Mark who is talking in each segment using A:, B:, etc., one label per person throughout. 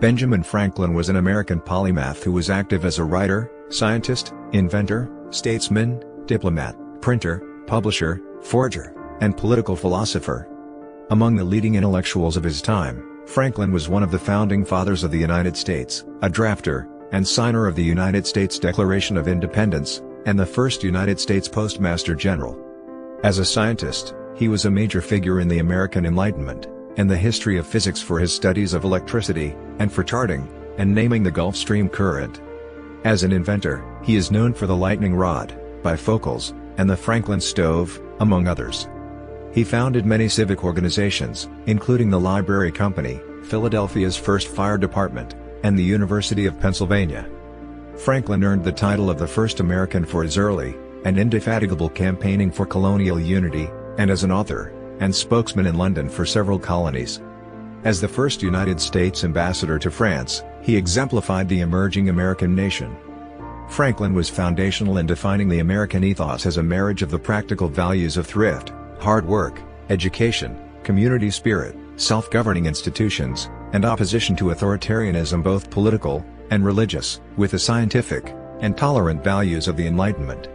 A: Benjamin Franklin was an American polymath who was active as a writer, scientist, inventor, statesman, diplomat, printer, publisher, forger, and political philosopher. Among the leading intellectuals of his time, Franklin was one of the founding fathers of the United States, a drafter and signer of the United States Declaration of Independence, and the first United States Postmaster General. As a scientist, he was a major figure in the American Enlightenment and the history of physics for his studies of electricity, and for charting and naming the Gulf Stream current. As an inventor, he is known for the lightning rod, bifocals, and the Franklin stove, among others. He founded many civic organizations, including the Library Company, Philadelphia's first fire department, and the University of Pennsylvania. Franklin earned the title of the first American for his early and indefatigable campaigning for colonial unity, and as an author and spokesman in London for several colonies. As the first United States ambassador to France, he exemplified the emerging American nation. Franklin was foundational in defining the American ethos as a marriage of the practical values of thrift, hard work, education, community spirit, self-governing institutions, and opposition to authoritarianism, both political and religious, with the scientific and tolerant values of the Enlightenment.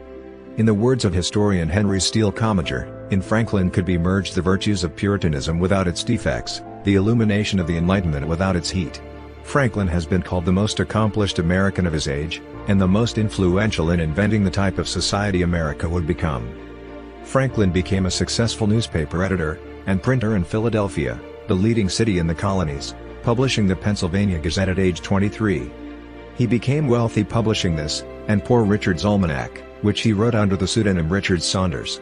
A: In the words of historian Henry Steele Commager, in Franklin could be merged the virtues of Puritanism without its defects, the illumination of the Enlightenment without its heat. Franklin has been called the most accomplished American of his age, and the most influential in inventing the type of society America would become. Franklin became a successful newspaper editor and printer in Philadelphia, the leading city in the colonies, publishing the Pennsylvania Gazette at age 23. He became wealthy publishing this, and Poor Richard's Almanac, which he wrote under the pseudonym Richard Saunders.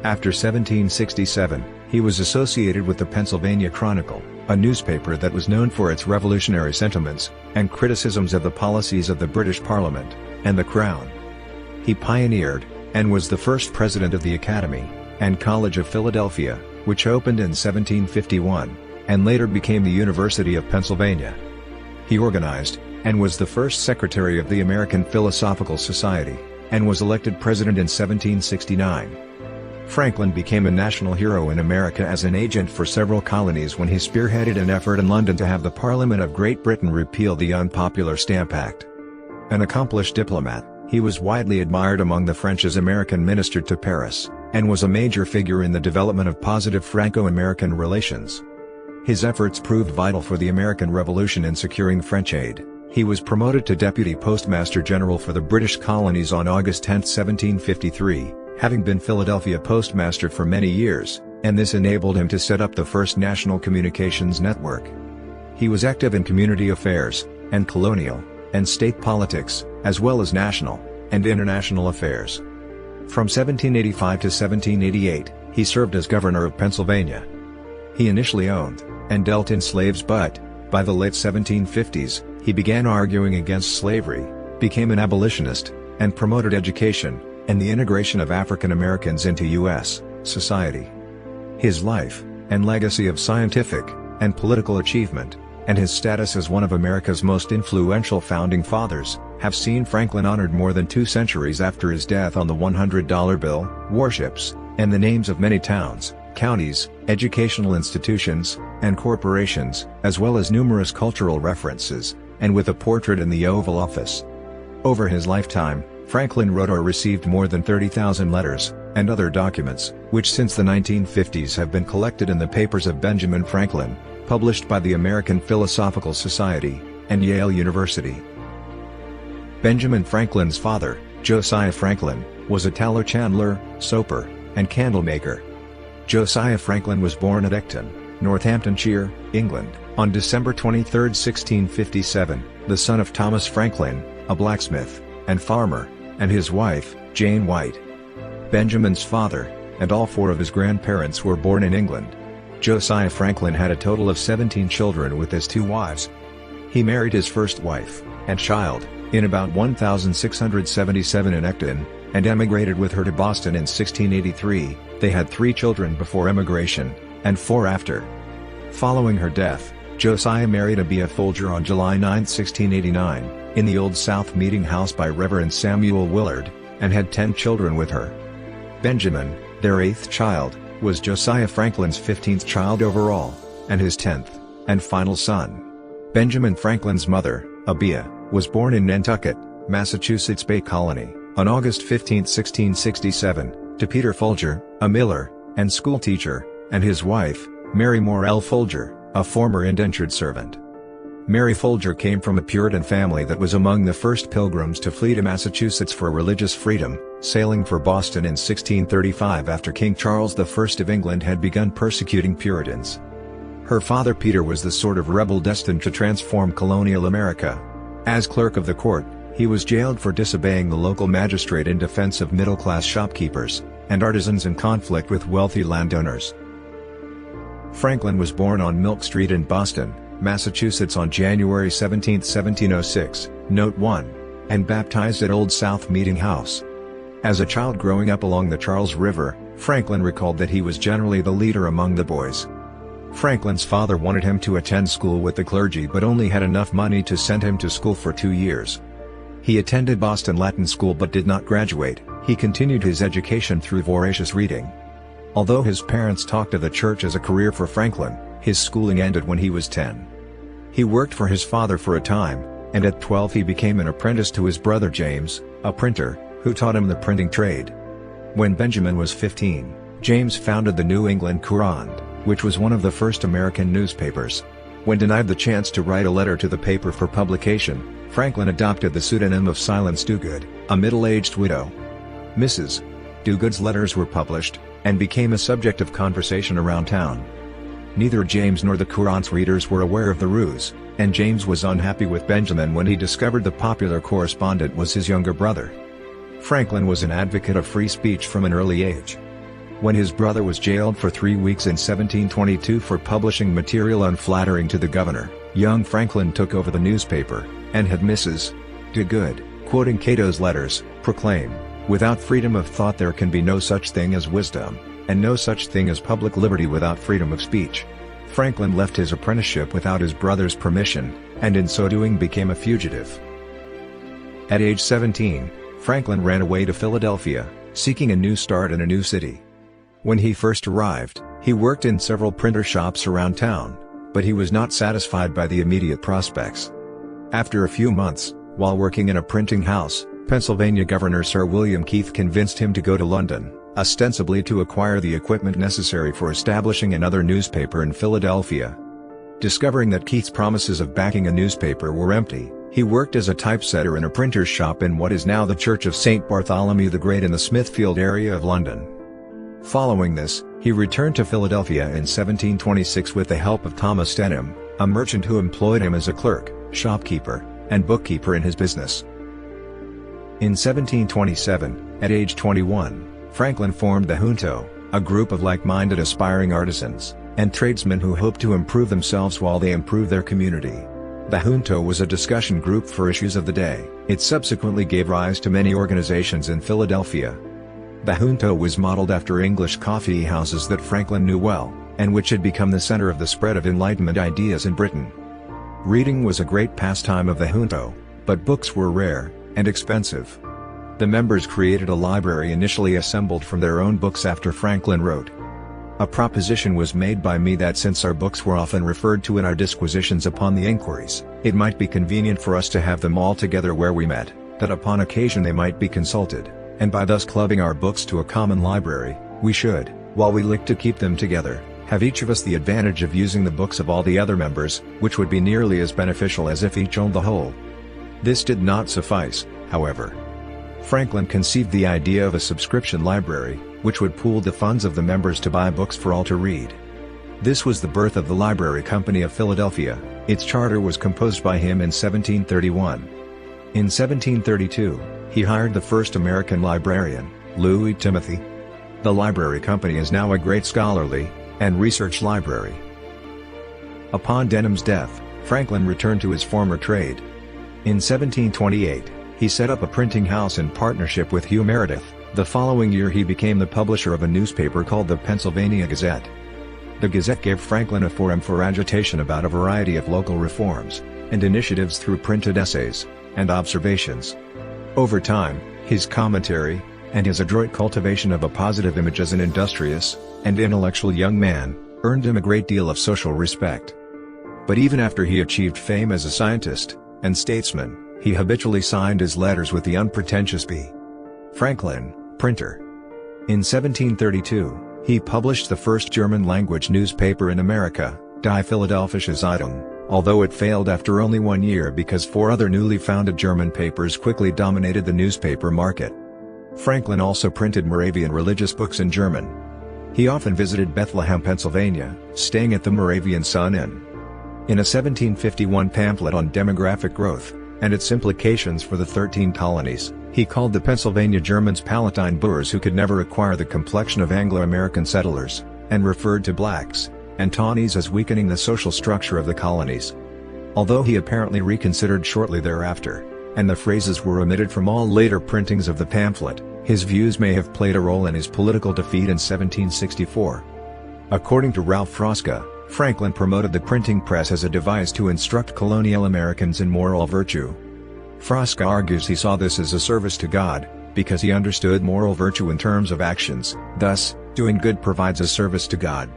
A: After 1767, he was associated with the Pennsylvania Chronicle, a newspaper that was known for its revolutionary sentiments and criticisms of the policies of the British Parliament and the Crown. He pioneered and was the first president of the Academy and College of Philadelphia, which opened in 1751, and later became the University of Pennsylvania. He organized and was the first secretary of the American Philosophical Society, and was elected president in 1769. Franklin became a national hero in America as an agent for several colonies when he spearheaded an effort in London to have the Parliament of Great Britain repeal the unpopular Stamp Act. An accomplished diplomat, he was widely admired among the French as American minister to Paris, and was a major figure in the development of positive Franco-American relations. His efforts proved vital for the American Revolution in securing French aid. He was promoted to Deputy Postmaster General for the British colonies on August 10, 1753, having been Philadelphia Postmaster for many years, and this enabled him to set up the first national communications network. He was active in community affairs, and colonial, and state politics, as well as national and international affairs. From 1785 to 1788, he served as governor of Pennsylvania. He initially owned and dealt in slaves, but by the late 1750s, he began arguing against slavery, became an abolitionist, and promoted education and the integration of African Americans into U.S. society. His life and legacy of scientific and political achievement, and his status as one of America's most influential founding fathers, have seen Franklin honored more than 2 centuries after his death on the $100 bill, warships, and the names of many towns, counties, educational institutions, and corporations, as well as numerous cultural references, and with a portrait in the Oval Office. Over his lifetime, Franklin wrote or received more than 30,000 letters and other documents, which since the 1950s have been collected in the Papers of Benjamin Franklin, published by the American Philosophical Society and Yale University. Benjamin Franklin's father, Josiah Franklin, was a tallow chandler, soaper, and candlemaker. Josiah Franklin was born at Ecton, Northamptonshire, England, on December 23, 1657, the son of Thomas Franklin, a blacksmith and farmer, and his wife, Jane White. Benjamin's father and all 4 of his grandparents were born in England. Josiah Franklin had a total of 17 children with his 2 wives. He married his first wife and child in about 1677 in Ecton, and emigrated with her to Boston in 1683. They had 3 children before emigration, and 4 after. Following her death, Josiah married Abia Folger on July 9, 1689, in the Old South Meeting House by Reverend Samuel Willard, and had 10 children with her. Benjamin, their 8th child, was Josiah Franklin's 15th child overall, and his 10th and final son. Benjamin Franklin's mother, Abia, was born in Nantucket, Massachusetts Bay Colony, on August 15, 1667, to Peter Folger, a miller and schoolteacher, and his wife, Mary Morrell Folger, a former indentured servant. Mary Folger came from a Puritan family that was among the first pilgrims to flee to Massachusetts for religious freedom, sailing for Boston in 1635 after King Charles I of England had begun persecuting Puritans. Her father Peter was the sort of rebel destined to transform colonial America. As clerk of the court, he was jailed for disobeying the local magistrate in defense of middle-class shopkeepers and artisans in conflict with wealthy landowners. Franklin was born on Milk Street in Boston, Massachusetts on January 17, 1706, Note 1, and baptized at Old South Meeting House. As a child growing up along the Charles River, Franklin recalled that he was generally the leader among the boys. Franklin's father wanted him to attend school with the clergy but only had enough money to send him to school for 2 years. He attended Boston Latin School but did not graduate. He continued his education through voracious reading. Although his parents talked of the church as a career for Franklin, his schooling ended when he was 10. He worked for his father for a time, and at 12 he became an apprentice to his brother James, a printer, who taught him the printing trade. When Benjamin was 15, James founded the New England Courant, which was one of the first American newspapers. When denied the chance to write a letter to the paper for publication, Franklin adopted the pseudonym of Silence Dogood, a middle-aged widow. Mrs. Dogood's letters were published, and became a subject of conversation around town. Neither James nor the Courant's readers were aware of the ruse, and James was unhappy with Benjamin when he discovered the popular correspondent was his younger brother. Franklin was an advocate of free speech from an early age. When his brother was jailed for 3 weeks in 1722 for publishing material unflattering to the governor, young Franklin took over the newspaper, and had Mrs. Dogood, quoting Cato's letters, proclaim, "Without freedom of thought there can be no such thing as wisdom, and no such thing as public liberty without freedom of speech." Franklin left his apprenticeship without his brother's permission, and in so doing became a fugitive. At age 17, Franklin ran away to Philadelphia, seeking a new start in a new city. When he first arrived, he worked in several printer shops around town, but he was not satisfied by the immediate prospects. After a few months, while working in a printing house, Pennsylvania Governor Sir William Keith convinced him to go to London, ostensibly to acquire the equipment necessary for establishing another newspaper in Philadelphia. Discovering that Keith's promises of backing a newspaper were empty, he worked as a typesetter in a printer's shop in what is now the Church of St. Bartholomew the Great in the Smithfield area of London. Following this, he returned to Philadelphia in 1726 with the help of Thomas Stenham, a merchant who employed him as a clerk, shopkeeper, and bookkeeper in his business. In 1727, at age 21, Franklin formed the Junto, a group of like-minded aspiring artisans and tradesmen who hoped to improve themselves while they improved their community. The Junto was a discussion group for issues of the day. It subsequently gave rise to many organizations in Philadelphia. The Junto was modeled after English coffee houses that Franklin knew well, and which had become the center of the spread of Enlightenment ideas in Britain. Reading was a great pastime of the Junto, but books were rare and expensive. The members created a library initially assembled from their own books after Franklin wrote, "A proposition was made by me that since our books were often referred to in our disquisitions upon the inquiries, it might be convenient for us to have them all together where we met, that upon occasion they might be consulted, and by thus clubbing our books to a common library, we should, while we look to keep them together, have each of us the advantage of using the books of all the other members, which would be nearly as beneficial as if each owned the whole." This did not suffice, however. Franklin conceived the idea of a subscription library, which would pool the funds of the members to buy books for all to read. This was the birth of the Library Company of Philadelphia. Its charter was composed by him in 1731. In 1732, he hired the first American librarian, Louis Timothy. The Library Company is now a great scholarly and research library. Upon Denham's death, Franklin returned to his former trade. In 1728, he set up a printing house in partnership with Hugh Meredith. The following year he became the publisher of a newspaper called the Pennsylvania Gazette. The Gazette gave Franklin a forum for agitation about a variety of local reforms and initiatives through printed essays and observations. Over time, his commentary and his adroit cultivation of a positive image as an industrious and intellectual young man earned him a great deal of social respect. But even after he achieved fame as a scientist and statesman, he habitually signed his letters with the unpretentious B. Franklin, printer. In 1732, he published the first German-language newspaper in America, Die Philadelphische Zeitung, although it failed after only 1 year because 4 other newly founded German papers quickly dominated the newspaper market. Franklin also printed Moravian religious books in German. He often visited Bethlehem, Pennsylvania, staying at the Moravian Sun Inn. In a 1751 pamphlet on demographic growth and its implications for the 13 colonies, he called the Pennsylvania Germans Palatine Boers who could never acquire the complexion of Anglo-American settlers, and referred to blacks and tawnies as weakening the social structure of the colonies. Although he apparently reconsidered shortly thereafter, and the phrases were omitted from all later printings of the pamphlet, his views may have played a role in his political defeat in 1764. According to Ralph Frosca, Franklin promoted the printing press as a device to instruct colonial Americans in moral virtue. Frosca argues he saw this as a service to God, because he understood moral virtue in terms of actions, thus, doing good provides a service to God.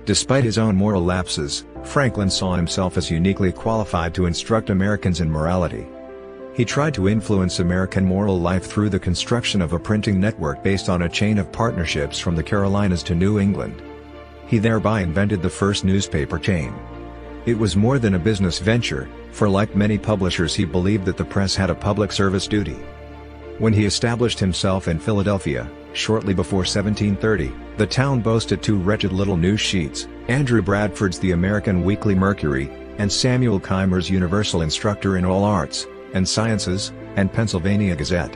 A: Despite his own moral lapses, Franklin saw himself as uniquely qualified to instruct Americans in morality. He tried to influence American moral life through the construction of a printing network based on a chain of partnerships from the Carolinas to New England. He thereby invented the first newspaper chain. It was more than a business venture, for like many publishers he believed that the press had a public service duty. When he established himself in Philadelphia, shortly before 1730, the town boasted 2 wretched little news sheets, Andrew Bradford's The American Weekly Mercury, and Samuel Keimer's Universal Instructor in All Arts and Sciences, and Pennsylvania Gazette.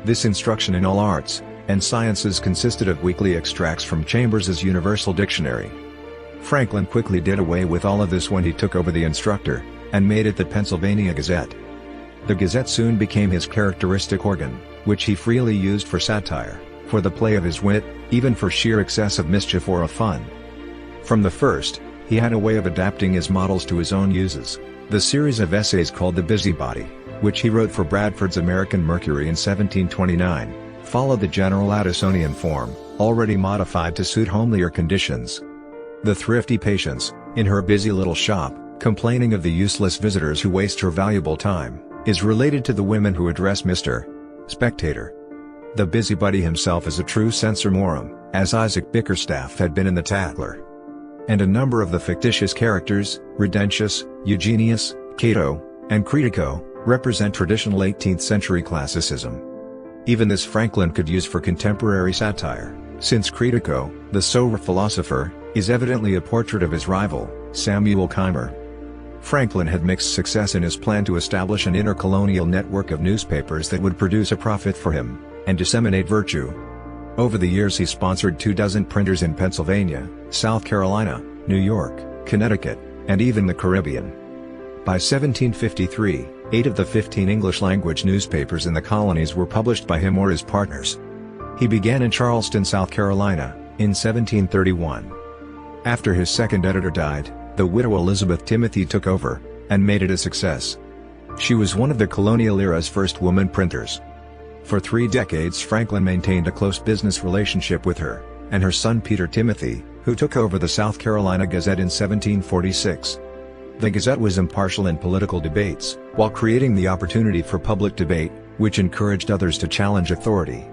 A: This instruction in all arts and sciences consisted of weekly extracts from Chambers's Universal Dictionary. Franklin quickly did away with all of this when he took over the Instructor, and made it the Pennsylvania Gazette. The Gazette soon became his characteristic organ, which he freely used for satire, for the play of his wit, even for sheer excess of mischief or of fun. From the first, he had a way of adapting his models to his own uses. The series of essays called The Busybody, which he wrote for Bradford's American Mercury in 1729, followed the general Addisonian form, already modified to suit homelier conditions. The thrifty Patience, in her busy little shop, complaining of the useless visitors who waste her valuable time, is related to the women who address Mr. Spectator. The busybody himself is a true censor morum, as Isaac Bickerstaff had been in the Tatler. And a number of the fictitious characters, Redentius, Eugenius, Cato, and Critico, represent traditional 18th century classicism. Even this Franklin could use for contemporary satire, since Critico, the sober philosopher, is evidently a portrait of his rival, Samuel Keimer. Franklin had mixed success in his plan to establish an intercolonial network of newspapers that would produce a profit for him, and disseminate virtue. Over the years he sponsored 24 printers in Pennsylvania, South Carolina, New York, Connecticut, and even the Caribbean. By 1753, 8 of the 15 English-language newspapers in the colonies were published by him or his partners. He began in Charleston, South Carolina, in 1731. After his second editor died, the widow Elizabeth Timothy took over, and made it a success. She was one of the colonial era's first woman printers. For 3 decades Franklin maintained a close business relationship with her, and her son Peter Timothy, who took over the South Carolina Gazette in 1746. The Gazette was impartial in political debates, while creating the opportunity for public debate, which encouraged others to challenge authority.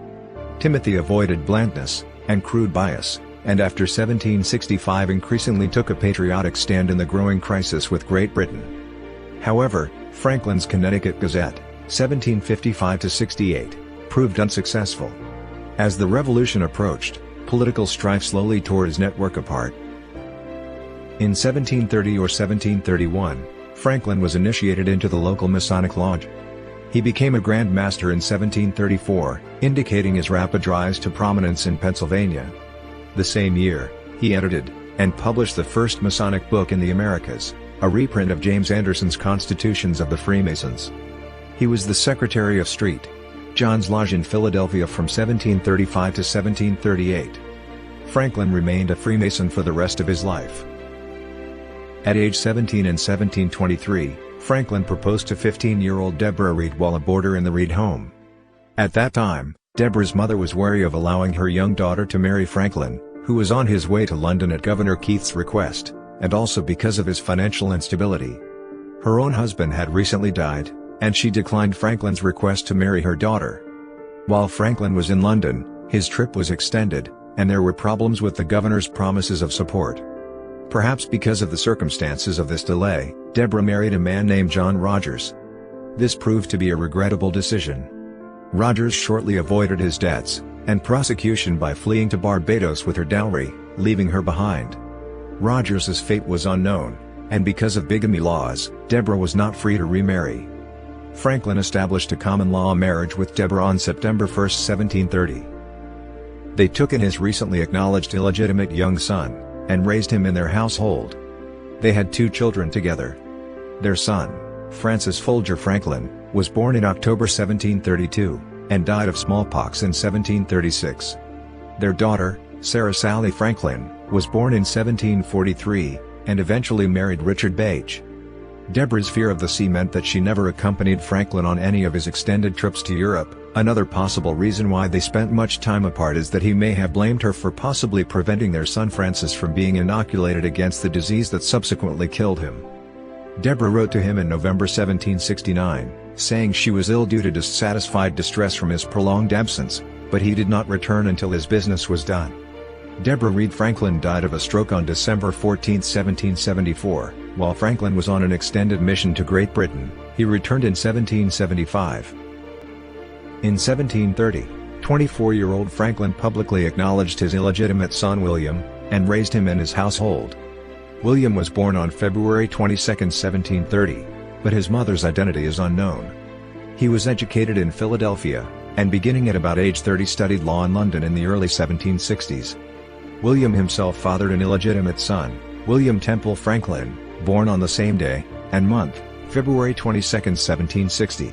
A: Timothy avoided blandness and crude bias, and after 1765 increasingly took a patriotic stand in the growing crisis with Great Britain. However, Franklin's Connecticut Gazette, 1755-68, proved unsuccessful. As the Revolution approached, political strife slowly tore his network apart. In 1730 or 1731, Franklin was initiated into the local Masonic Lodge. He became a Grand Master in 1734, indicating his rapid rise to prominence in Pennsylvania. The same year, he edited and published the first Masonic book in the Americas, a reprint of James Anderson's Constitutions of the Freemasons. He was the secretary of St. John's Lodge in Philadelphia from 1735 to 1738. Franklin remained a Freemason for the rest of his life. At age 17 in 1723, Franklin proposed to 15-year-old Deborah Reed while a boarder in the Reed home. At that time, Deborah's mother was wary of allowing her young daughter to marry Franklin, who was on his way to London at Governor Keith's request, and also because of his financial instability. Her own husband had recently died, and she declined Franklin's request to marry her daughter. While Franklin was in London, his trip was extended, and there were problems with the governor's promises of support. Perhaps because of the circumstances of this delay, Deborah married a man named John Rogers. This proved to be a regrettable decision. Rogers shortly avoided his debts and prosecution by fleeing to Barbados with her dowry, leaving her behind. Rogers's fate was unknown, and because of bigamy laws, Deborah was not free to remarry. Franklin established a common-law marriage with Deborah on September 1, 1730. They took in his recently acknowledged illegitimate young son, and raised him in their household. They had 2 children together. Their son, Francis Folger Franklin, was born in October 1732, and died of smallpox in 1736. Their daughter, Sarah Sally Franklin, was born in 1743, and eventually married Richard Bache. Deborah's fear of the sea meant that she never accompanied Franklin on any of his extended trips to Europe. Another possible reason why they spent much time apart is that he may have blamed her for possibly preventing their son Francis from being inoculated against the disease that subsequently killed him. Deborah wrote to him in November 1769, saying she was ill due to dissatisfied distress from his prolonged absence, but he did not return until his business was done. Deborah Reed Franklin died of a stroke on December 14, 1774, while Franklin was on an extended mission to Great Britain. He returned in 1775. In 1730, 24-year-old Franklin publicly acknowledged his illegitimate son William, and raised him in his household. William was born on February 22, 1730, but his mother's identity is unknown. He was educated in Philadelphia, and beginning at about age 30 studied law in London in the early 1760s. William himself fathered an illegitimate son, William Temple Franklin, born on the same day and month, February 22, 1760.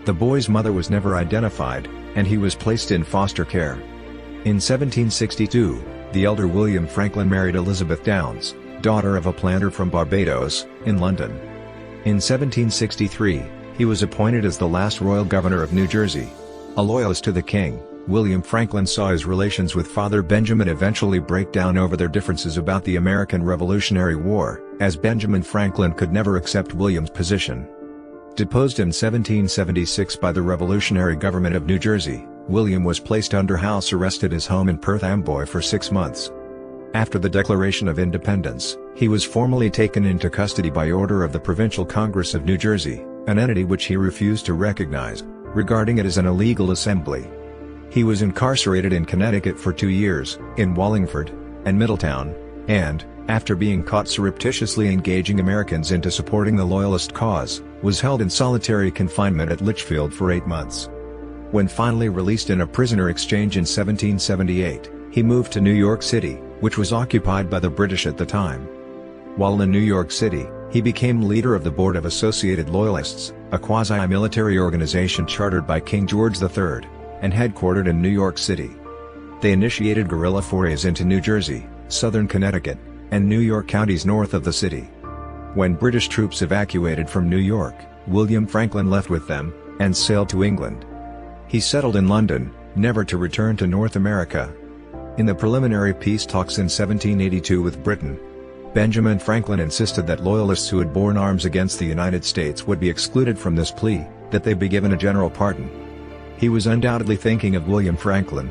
A: The boy's mother was never identified, and he was placed in foster care. In 1762, the elder William Franklin married Elizabeth Downs, daughter of a planter from Barbados, in London. In 1763, he was appointed as the last royal governor of New Jersey. A loyalist to the king, William Franklin saw his relations with Father Benjamin eventually break down over their differences about the American Revolutionary War, as Benjamin Franklin could never accept William's position. Deposed in 1776 by the revolutionary government of New Jersey, William was placed under house arrest at his home in Perth Amboy for 6 months. After the Declaration of Independence, he was formally taken into custody by order of the Provincial Congress of New Jersey, an entity which he refused to recognize, regarding it as an illegal assembly. He was incarcerated in Connecticut for 2 years, in Wallingford and Middletown, and, after being caught surreptitiously engaging Americans into supporting the Loyalist cause, was held in solitary confinement at Litchfield for 8 months. When finally released in a prisoner exchange in 1778, he moved to New York City, which was occupied by the British at the time. While in New York City, he became leader of the Board of Associated Loyalists, a quasi-military organization chartered by King George III, and headquartered in New York City. They initiated guerrilla forays into New Jersey, southern Connecticut, and New York counties north of the city. When British troops evacuated from New York, William Franklin left with them, and sailed to England. He settled in London, never to return to North America. In the preliminary peace talks in 1782 with Britain, Benjamin Franklin insisted that Loyalists who had borne arms against the United States would be excluded from this plea, that they be given a general pardon. He was undoubtedly thinking of William Franklin.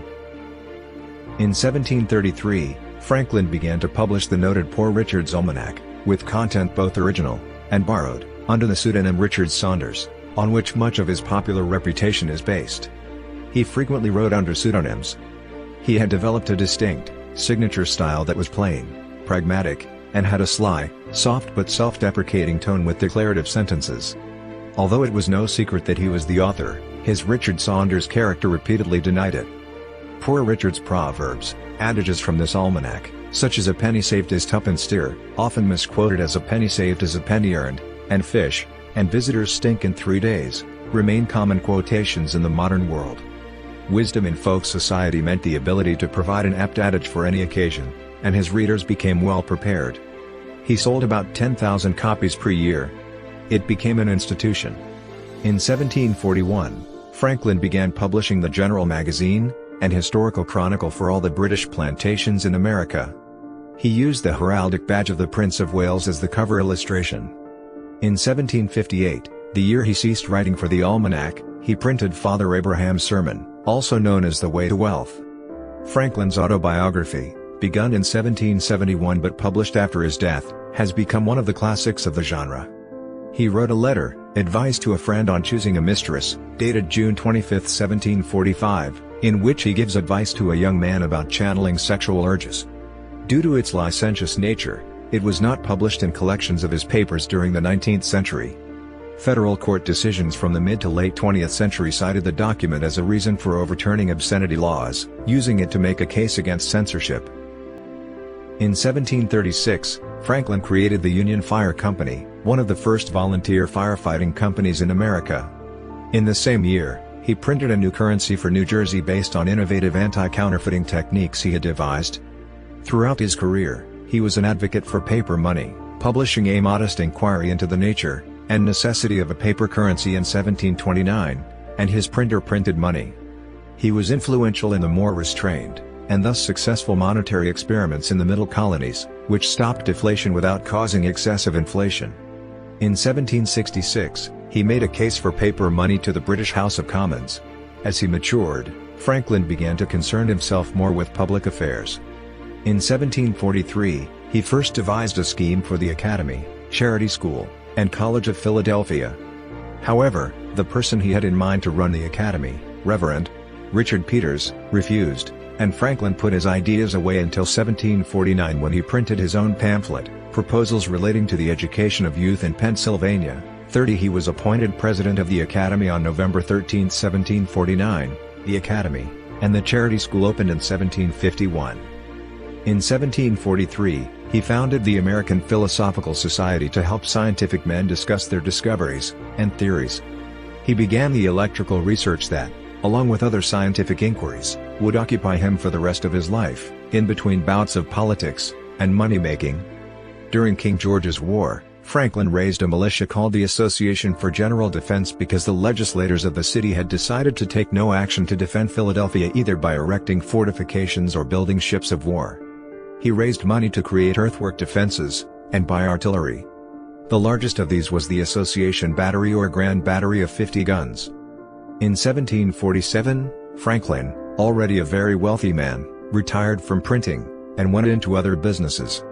A: In 1733, Franklin began to publish the noted Poor Richard's Almanac, with content both original and borrowed, under the pseudonym Richard Saunders, on which much of his popular reputation is based. He frequently wrote under pseudonyms. He had developed a distinct, signature style that was plain, pragmatic, and had a sly, soft but self-deprecating tone with declarative sentences. Although it was no secret that he was the author, his Richard Saunders character repeatedly denied it. Poor Richard's proverbs, adages from this almanac, such as "a penny saved is twopence dear," often misquoted as "a penny saved is a penny earned," and "fish and visitors stink in 3 days," remain common quotations in the modern world. Wisdom in folk society meant the ability to provide an apt adage for any occasion, and his readers became well prepared. He sold about 10,000 copies per year. It became an institution. In 1741, Franklin began publishing the General magazine, and historical chronicle for all the British plantations in America. He used the heraldic badge of the Prince of Wales as the cover illustration. In 1758, the year he ceased writing for the almanac, he printed Father Abraham's Sermon, also known as The Way to Wealth. Franklin's autobiography, begun in 1771 but published after his death, has become one of the classics of the genre. He wrote a letter, Advice to a Friend on Choosing a Mistress, dated June 25, 1745, in which he gives advice to a young man about channeling sexual urges. Due to its licentious nature, it was not published in collections of his papers during the 19th century. Federal court decisions from the mid to late 20th century cited the document as a reason for overturning obscenity laws, using it to make a case against censorship. In 1736, Franklin created the Union Fire Company, one of the first volunteer firefighting companies in America. In the same year, he printed a new currency for New Jersey based on innovative anti-counterfeiting techniques he had devised. Throughout his career, he was an advocate for paper money, publishing A Modest Inquiry into the Nature and Necessity of a Paper Currency in 1729, and his printer printed money. He was influential in the more restrained, and thus successful monetary experiments in the Middle Colonies, which stopped deflation without causing excessive inflation. In 1766, he made a case for paper money to the British House of Commons. As he matured, Franklin began to concern himself more with public affairs. In 1743, he first devised a scheme for the Academy, Charity School, and College of Philadelphia. However, the person he had in mind to run the Academy, Reverend Richard Peters, refused, and Franklin put his ideas away until 1749 when he printed his own pamphlet, Proposals Relating to the Education of Youth in Pennsylvania. He was appointed president of the Academy on November 13, 1749, the Academy, and the Charity School opened in 1751. In 1743, he founded the American Philosophical Society to help scientific men discuss their discoveries and theories. He began the electrical research that, along with other scientific inquiries, would occupy him for the rest of his life, in between bouts of politics and money-making. During King George's War, Franklin raised a militia called the Association for General Defense because the legislators of the city had decided to take no action to defend Philadelphia either by erecting fortifications or building ships of war. He raised money to create earthwork defenses, and buy artillery. The largest of these was the Association Battery or Grand Battery of 50 guns. In 1747, Franklin, already a very wealthy man, retired from printing, and went into other businesses.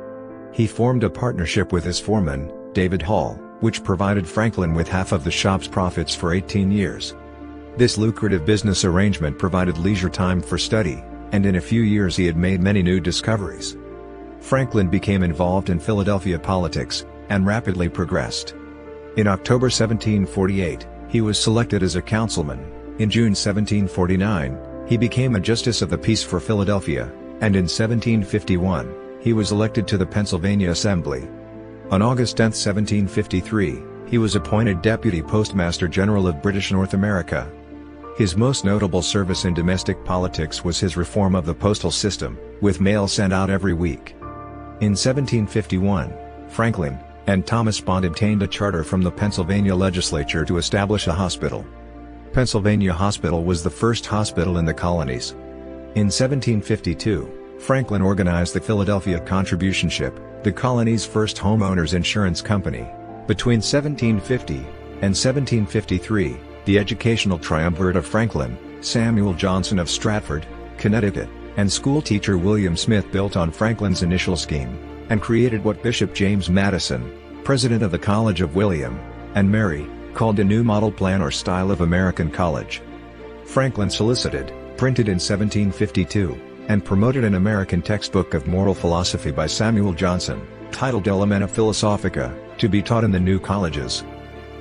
A: He formed a partnership with his foreman, David Hall, which provided Franklin with half of the shop's profits for 18 years. This lucrative business arrangement provided leisure time for study, and in a few years he had made many new discoveries. Franklin became involved in Philadelphia politics, and rapidly progressed. In October 1748, he was selected as a councilman. In June 1749, he became a justice of the peace for Philadelphia, and in 1751, he was elected to the Pennsylvania Assembly. On August 10, 1753, he was appointed Deputy Postmaster General of British North America. His most notable service in domestic politics was his reform of the postal system, with mail sent out every week. In 1751, Franklin and Thomas Bond obtained a charter from the Pennsylvania legislature to establish a hospital. Pennsylvania Hospital was the first hospital in the colonies. In 1752, Franklin organized the Philadelphia Contributionship, the colony's first homeowners insurance company. Between 1750 and 1753, the educational triumvirate of Franklin, Samuel Johnson of Stratford, Connecticut, and schoolteacher William Smith built on Franklin's initial scheme, and created what Bishop James Madison, president of the College of William and Mary, called a new model plan or style of American college. Franklin solicited, printed in 1752, and promoted an American textbook of moral philosophy by Samuel Johnson, titled Elementa Philosophica, to be taught in the new colleges.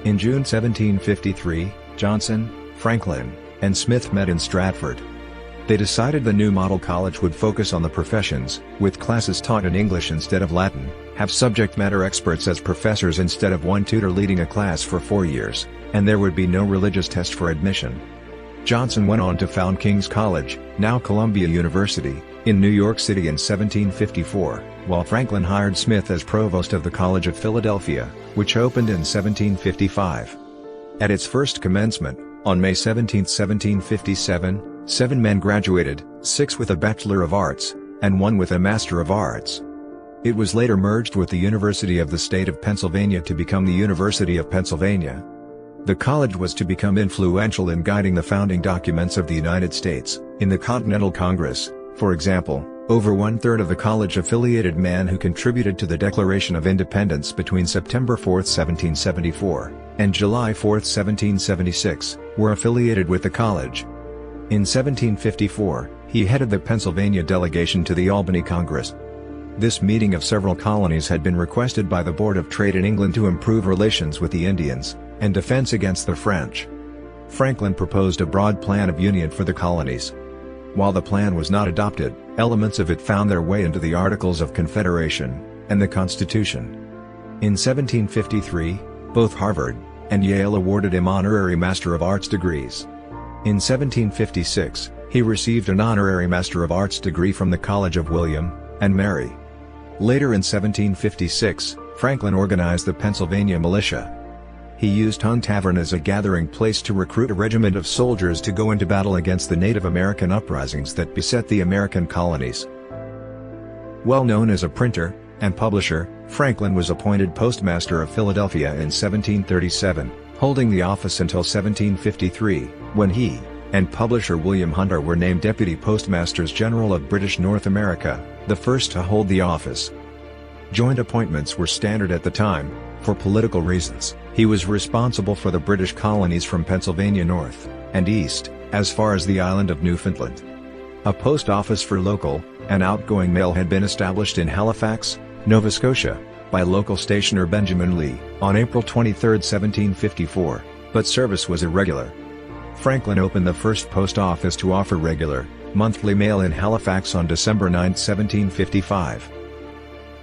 A: In June 1753, Johnson, Franklin, and Smith met in Stratford. They decided the new model college would focus on the professions, with classes taught in English instead of Latin, have subject matter experts as professors instead of one tutor leading a class for 4 years, and there would be no religious test for admission. Johnson went on to found King's College, now Columbia University, in New York City in 1754, while Franklin hired Smith as provost of the College of Philadelphia, which opened in 1755. At its first commencement, on May 17, 1757, 7 men graduated, 6 with a Bachelor of Arts, and 1 with a Master of Arts. It was later merged with the University of the State of Pennsylvania to become the University of Pennsylvania. The college was to become influential in guiding the founding documents of the United States. In the Continental Congress, for example, over one-third of the college-affiliated men who contributed to the Declaration of Independence between September 4, 1774, and July 4, 1776, were affiliated with the college. In 1754, he headed the Pennsylvania delegation to the Albany Congress. This meeting of several colonies had been requested by the Board of Trade in England to improve relations with the Indians, and defense against the French. Franklin proposed a broad plan of union for the colonies. While the plan was not adopted, elements of it found their way into the Articles of Confederation, and the Constitution. In 1753, both Harvard and Yale awarded him honorary Master of Arts degrees. In 1756, he received an honorary Master of Arts degree from the College of William and Mary. Later in 1756, Franklin organized the Pennsylvania Militia. He used Hung Tavern as a gathering place to recruit a regiment of soldiers to go into battle against the Native American uprisings that beset the American colonies. Well known as a printer and publisher, Franklin was appointed Postmaster of Philadelphia in 1737, holding the office until 1753, when he and publisher William Hunter were named Deputy Postmasters General of British North America, the first to hold the office. Joint appointments were standard at the time. For political reasons, he was responsible for the British colonies from Pennsylvania north and east, as far as the island of Newfoundland. A post office for local and outgoing mail had been established in Halifax, Nova Scotia, by local stationer Benjamin Lee, on April 23, 1754, but service was irregular. Franklin opened the first post office to offer regular, monthly mail in Halifax on December 9, 1755.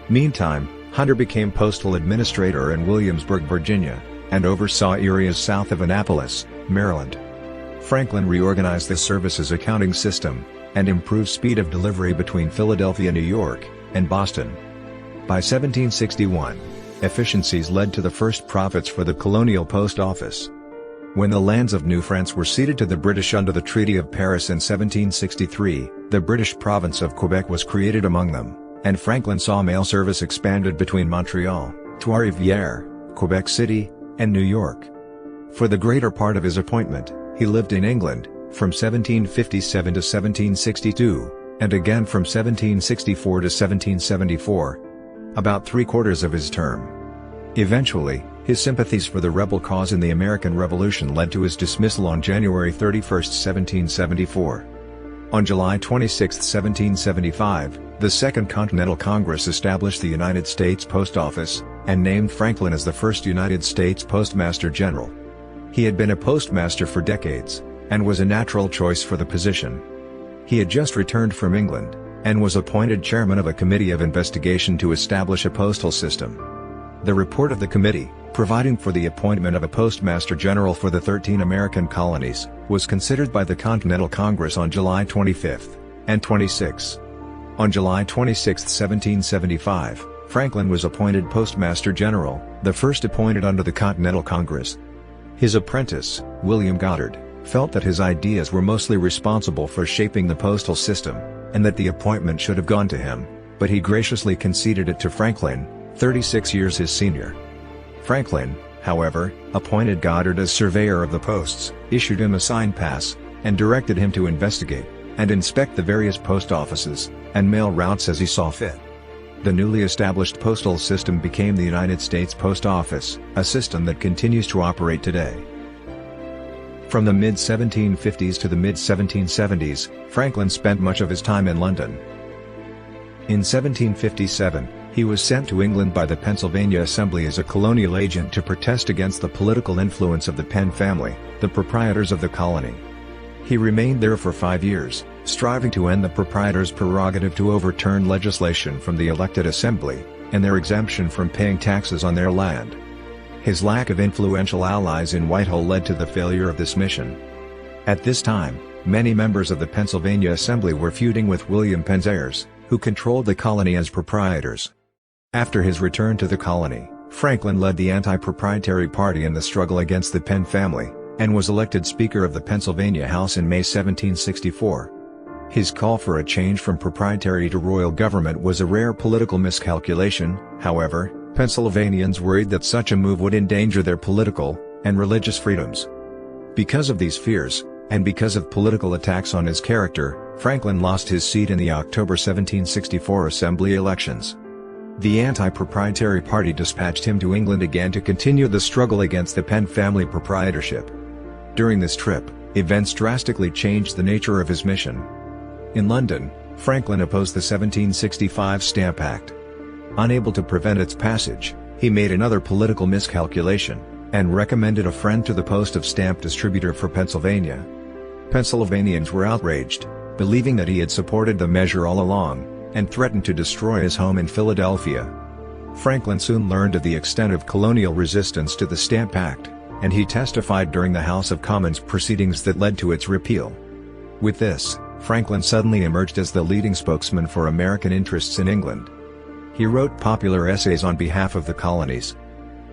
A: Meantime, Hunter became postal administrator in Williamsburg, Virginia, and oversaw areas south of Annapolis, Maryland. Franklin reorganized the service's accounting system, and improved speed of delivery between Philadelphia, New York, and Boston. By 1761, efficiencies led to the first profits for the colonial post office. When the lands of New France were ceded to the British under the Treaty of Paris in 1763, the British province of Quebec was created among them, and Franklin saw mail service expanded between Montreal, Trois-Rivières, Quebec City, and New York. For the greater part of his appointment, he lived in England, from 1757 to 1762, and again from 1764 to 1774. About three-quarters of his term. Eventually, his sympathies for the rebel cause in the American Revolution led to his dismissal on January 31, 1774. On July 26, 1775, the Second Continental Congress established the United States Post Office, and named Franklin as the first United States Postmaster General. He had been a postmaster for decades, and was a natural choice for the position. He had just returned from England, and was appointed chairman of a committee of investigation to establish a postal system. The report of the committee, providing for the appointment of a Postmaster General for the 13 American colonies, was considered by the Continental Congress on July 25 and 26. On July 26, 1775, Franklin was appointed Postmaster General, the first appointed under the Continental Congress. His apprentice, William Goddard, felt that his ideas were mostly responsible for shaping the postal system, and that the appointment should have gone to him, but he graciously conceded it to Franklin, 36 years his senior. Franklin, however, appointed Goddard as surveyor of the posts, issued him a sign pass, and directed him to investigate and inspect the various post offices and mail routes as he saw fit. The newly established postal system became the United States Post Office, a system that continues to operate today. From the mid-1750s to the mid-1770s, Franklin spent much of his time in London. In 1757, he was sent to England by the Pennsylvania Assembly as a colonial agent to protest against the political influence of the Penn family, the proprietors of the colony. He remained there for 5 years, striving to end the proprietors' prerogative to overturn legislation from the elected assembly, and their exemption from paying taxes on their land. His lack of influential allies in Whitehall led to the failure of this mission. At this time, many members of the Pennsylvania Assembly were feuding with William Penn's heirs, who controlled the colony as proprietors. After his return to the colony, Franklin led the anti-proprietary party in the struggle against the Penn family, and was elected Speaker of the Pennsylvania House in May 1764. His call for a change from proprietary to royal government was a rare political miscalculation. However, Pennsylvanians worried that such a move would endanger their political and religious freedoms. Because of these fears, and because of political attacks on his character, Franklin lost his seat in the October 1764 Assembly elections. The anti-proprietary party dispatched him to England again to continue the struggle against the Penn family proprietorship. During this trip, events drastically changed the nature of his mission. In London, Franklin opposed the 1765 Stamp Act. Unable to prevent its passage, he made another political miscalculation, and recommended a friend to the post of stamp distributor for Pennsylvania. Pennsylvanians were outraged, believing that he had supported the measure all along, and threatened to destroy his home in Philadelphia. Franklin soon learned of the extent of colonial resistance to the Stamp Act, and he testified during the House of Commons proceedings that led to its repeal. With this, Franklin suddenly emerged as the leading spokesman for American interests in England. He wrote popular essays on behalf of the colonies.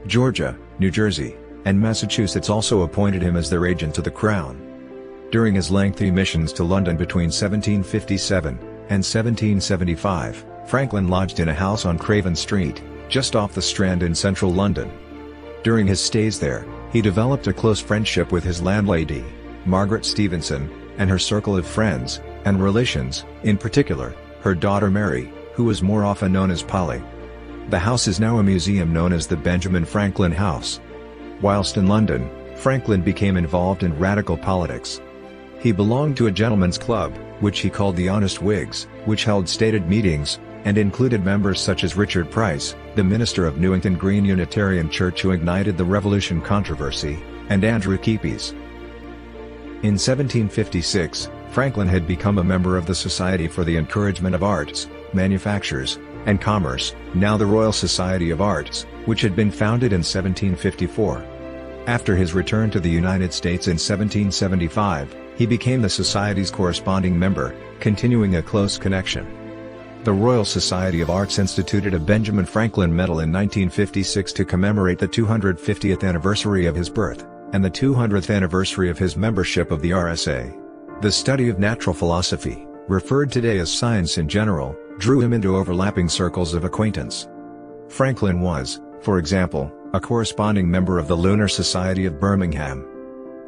A: Georgia, New Jersey, and Massachusetts also appointed him as their agent to the Crown. During his lengthy missions to London between 1757 and 1775, Franklin lodged in a house on Craven Street, just off the Strand in central London. During his stays there, he developed a close friendship with his landlady, Margaret Stevenson, and her circle of friends and relations, in particular, her daughter Mary, who was more often known as Polly. The house is now a museum known as the Benjamin Franklin House. Whilst in London, Franklin became involved in radical politics. He belonged to a gentleman's club, which he called the Honest Whigs, which held stated meetings, and included members such as Richard Price, the minister of Newington Green Unitarian Church who ignited the Revolution controversy, and Andrew Kepys. In 1756, Franklin had become a member of the Society for the Encouragement of Arts, Manufactures, and Commerce, now the Royal Society of Arts, which had been founded in 1754. After his return to the United States in 1775, he became the Society's corresponding member, continuing a close connection. The Royal Society of Arts instituted a Benjamin Franklin Medal in 1956 to commemorate the 250th anniversary of his birth, and the 200th anniversary of his membership of the RSA. The study of natural philosophy, referred today as science in general, drew him into overlapping circles of acquaintance. Franklin was, for example, a corresponding member of the Lunar Society of Birmingham.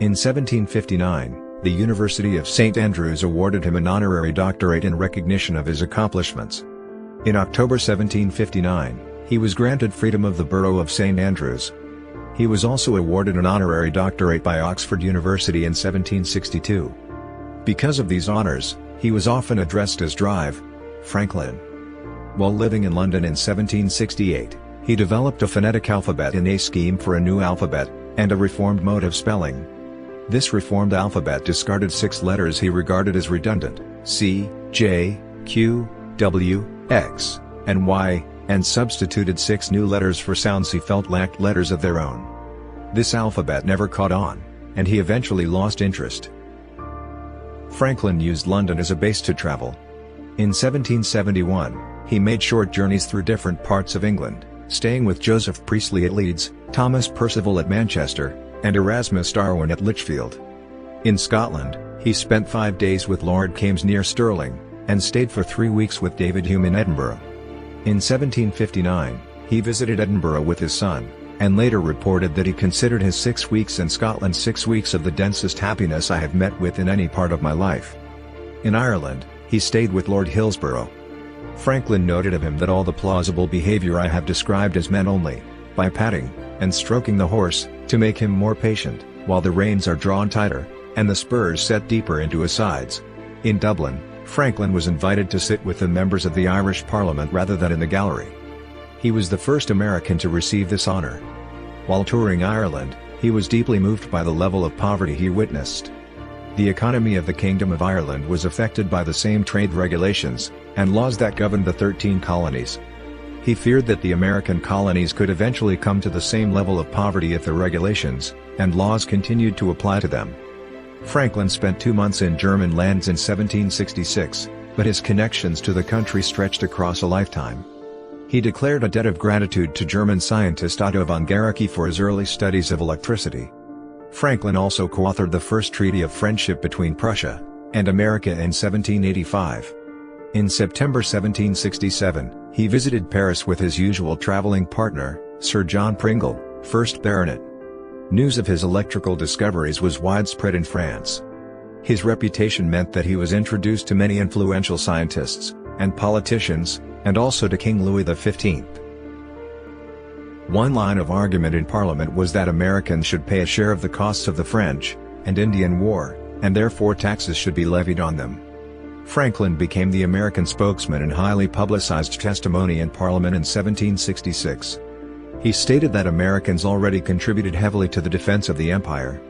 A: In 1759, the University of St. Andrews awarded him an honorary doctorate in recognition of his accomplishments. In October 1759, he was granted freedom of the borough of St. Andrews. He was also awarded an honorary doctorate by Oxford University in 1762. Because of these honors, he was often addressed as Drive Franklin. While living in London in 1768, he developed a phonetic alphabet in a scheme for a new alphabet, and a reformed mode of spelling. This reformed alphabet discarded 6 letters he regarded as redundant, C, J, Q, W, X, and Y, and substituted 6 new letters for sounds he felt lacked letters of their own. This alphabet never caught on, and he eventually lost interest. Franklin used London as a base to travel. In 1771, he made short journeys through different parts of England, staying with Joseph Priestley at Leeds, Thomas Percival at Manchester, and Erasmus Darwin at Lichfield. In Scotland, he spent 5 days with Lord Kames near Stirling, and stayed for 3 weeks with David Hume in Edinburgh. In 1759, he visited Edinburgh with his son, and later reported that he considered his 6 weeks in Scotland 6 weeks of the densest happiness I have met with in any part of my life. In Ireland, he stayed with Lord Hillsborough. Franklin noted of him that all the plausible behavior I have described is meant only, by patting and stroking the horse, to make him more patient, while the reins are drawn tighter, and the spurs set deeper into his sides. In Dublin, Franklin was invited to sit with the members of the Irish Parliament rather than in the gallery. He was the first American to receive this honor. While touring Ireland, he was deeply moved by the level of poverty he witnessed. The economy of the Kingdom of Ireland was affected by the same trade regulations and laws that governed the 13 colonies. He feared that the American colonies could eventually come to the same level of poverty if the regulations and laws continued to apply to them. Franklin spent 2 months in German lands in 1766, but his connections to the country stretched across a lifetime. He declared a debt of gratitude to German scientist Otto von Guericke for his early studies of electricity. Franklin also co-authored the first treaty of friendship between Prussia and America in 1785. In September 1767, he visited Paris with his usual traveling partner, Sir John Pringle, 1st Baronet. News of his electrical discoveries was widespread in France. His reputation meant that he was introduced to many influential scientists and politicians, and also to King Louis XV. One line of argument in Parliament was that Americans should pay a share of the costs of the French and Indian War, and therefore taxes should be levied on them. Franklin became the American spokesman in highly publicized testimony in Parliament in 1766. He stated that Americans already contributed heavily to the defense of the empire.